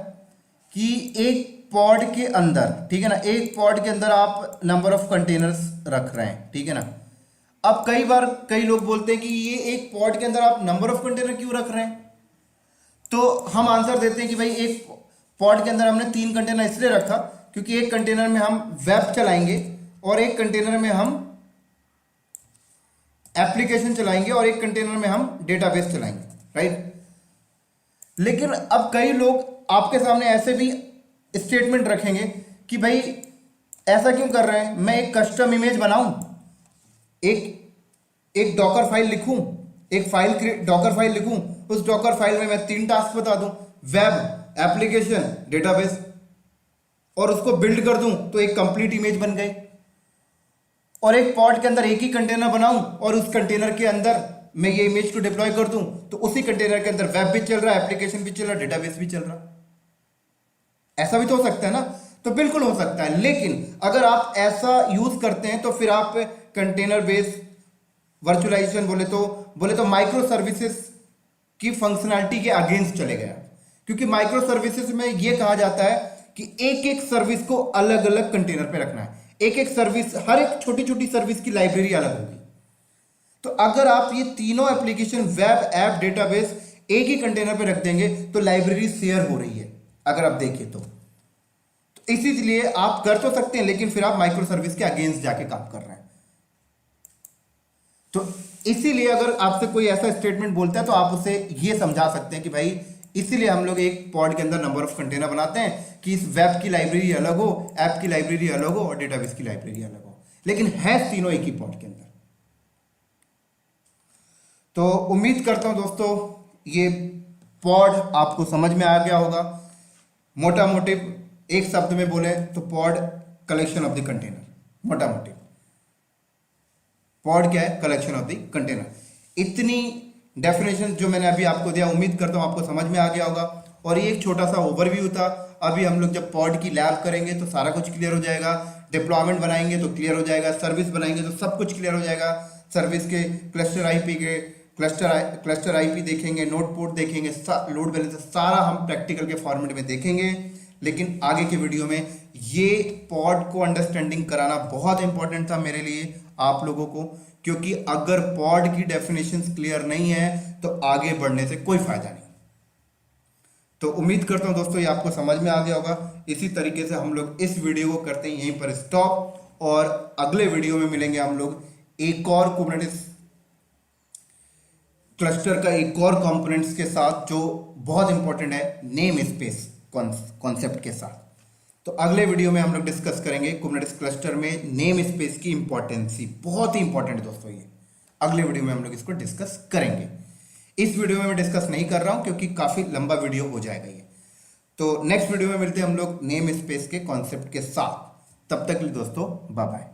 कि एक पॉड के अंदर, ठीक है ना, एक पॉड के अंदर आप नंबर ऑफ कंटेनर्स रख रहे हैं, ठीक है ना। अब कई बार कई लोग बोलते हैं कि ये एक पॉड के अंदर आप नंबर ऑफ कंटेनर क्यों रख रहे हैं, तो हम आंसर देते हैं कि भाई एक पॉड के अंदर हमने 3 कंटेनर इसलिए रखा क्योंकि एक कंटेनर में हम वेब चलाएंगे और एक कंटेनर में हम एप्लीकेशन चलाएंगे और एक कंटेनर में हम डेटाबेस चलाएंगे, राइट। लेकिन अब कई लोग आपके सामने ऐसे भी स्टेटमेंट रखेंगे कि भाई ऐसा क्यों कर रहे हैं, मैं एक कस्टम इमेज बनाऊं, एक डॉकर फाइल लिखूं, एक फाइल डॉकर फाइल लिखूं, उस डॉकर फाइल में मैं 3 टास्क बता दूं, वेब, एप्लीकेशन, डेटाबेस, और उसको बिल्ड कर दूं तो एक कंप्लीट इमेज बन गई। और एक पॉड के अंदर एक ही कंटेनर बनाऊं और उस कंटेनर के अंदर मैं ये इमेज को डिप्लॉय कर दूं तो उसी कंटेनर के अंदर वेब भी चल रहा है, एप्लीकेशन भी चल रहा है, डेटाबेस भी चल रहा है। ऐसा भी तो हो सकता है ना, तो बिल्कुल हो सकता है। लेकिन अगर आप ऐसा यूज करते हैं तो फिर आप कंटेनर बेस्ड वर्चुअलाइजेशन बोले तो माइक्रो सर्विसेज की फंक्शनैलिटी के अगेंस्ट चले गए, क्योंकि माइक्रो सर्विसेज में यह कहा जाता है कि एक एक सर्विस को अलग अलग कंटेनर पे रखना है, एक एक सर्विस, हर एक छोटी छोटी सर्विस की लाइब्रेरी अलग होगी। तो अगर आप ये तीनों एप्लीकेशन, वेब, ऐप, डेटाबेस एक ही कंटेनर पे रख देंगे तो लाइब्रेरी शेयर हो रही है, अगर आप देखिए तो इसीलिए आप कर तो सकते हैं लेकिन फिर आप माइक्रो सर्विस के अगेंस्ट जाके काम कर रहे हैं। तो इसीलिए अगर आपसे कोई ऐसा स्टेटमेंट बोलता है तो आप उसे ये समझा सकते हैं कि भाई इसीलिए हम लोग एक पॉड के अंदर नंबर ऑफ कंटेनर बनाते हैं कि इस वेब की लाइब्रेरी अलग हो, ऐप की लाइब्रेरी अलग हो और डेटाबेस की लाइब्रेरी अलग हो, लेकिन है तीनों एक ही पॉड के अंदर। तो उम्मीद करता हूं दोस्तों ये पॉड आपको समझ में आ गया होगा। मोटा मोटी एक शब्द में बोले तो pod collection of the container, मोटा मोटी पॉड क्या है, कलेक्शन ऑफ द कंटेनर। इतनी डेफिनेशन जो मैंने अभी आपको दिया, उम्मीद करता हूं आपको समझ में आ गया होगा। और ये एक छोटा सा ओवरव्यू था। अभी हम लोग जब पॉड की लैब करेंगे तो सारा कुछ क्लियर हो जाएगा, डिप्लॉयमेंट बनाएंगे तो क्लियर हो जाएगा, सर्विस बनाएंगे तो सब कुछ क्लियर हो जाएगा। सर्विस के क्लस्टर आईपी के क्लस्टर आईपी देखेंगे, नोड पोर्ट देखेंगे, लोड बैलेंसर, सारा हम प्रैक्टिकल के फॉर्मेट में देखेंगे। लेकिन आगे के वीडियो में ये पॉड को अंडरस्टैंडिंग कराना बहुत इंपॉर्टेंट था मेरे लिए, आप लोगों को, क्योंकि अगर पॉड की डेफिनेशंस क्लियर नहीं है तो आगे बढ़ने से कोई फायदा नहीं। तो उम्मीद करता हूं दोस्तों ये आपको समझ में आ गया होगा। इसी तरीके से हम लोग इस वीडियो को करते हैं यहीं पर स्टॉप, और अगले वीडियो में मिलेंगे हम लोग एक और कुबरनेटिस क्लस्टर का एक और कंपोनेंट्स के साथ जो बहुत इंपॉर्टेंट है, नेम स्पेस कॉन्सेप्ट के साथ। तो अगले वीडियो में हम लोग डिस्कस करेंगे कुबरनेटिस क्लस्टर में नेम स्पेस की इंपॉर्टेंसी, बहुत ही इंपॉर्टेंट है दोस्तों ये। अगले वीडियो में हम लोग इसको डिस्कस करेंगे। इस वीडियो में मैं डिस्कस नहीं कर रहा हूं क्योंकि काफी लंबा वीडियो हो जाएगा ये। तो नेक्स्ट वीडियो में मिलते हैं हम लोग नेम स्पेस के कॉन्सेप्ट के साथ। तब तक के लिए दोस्तों बाय बाय।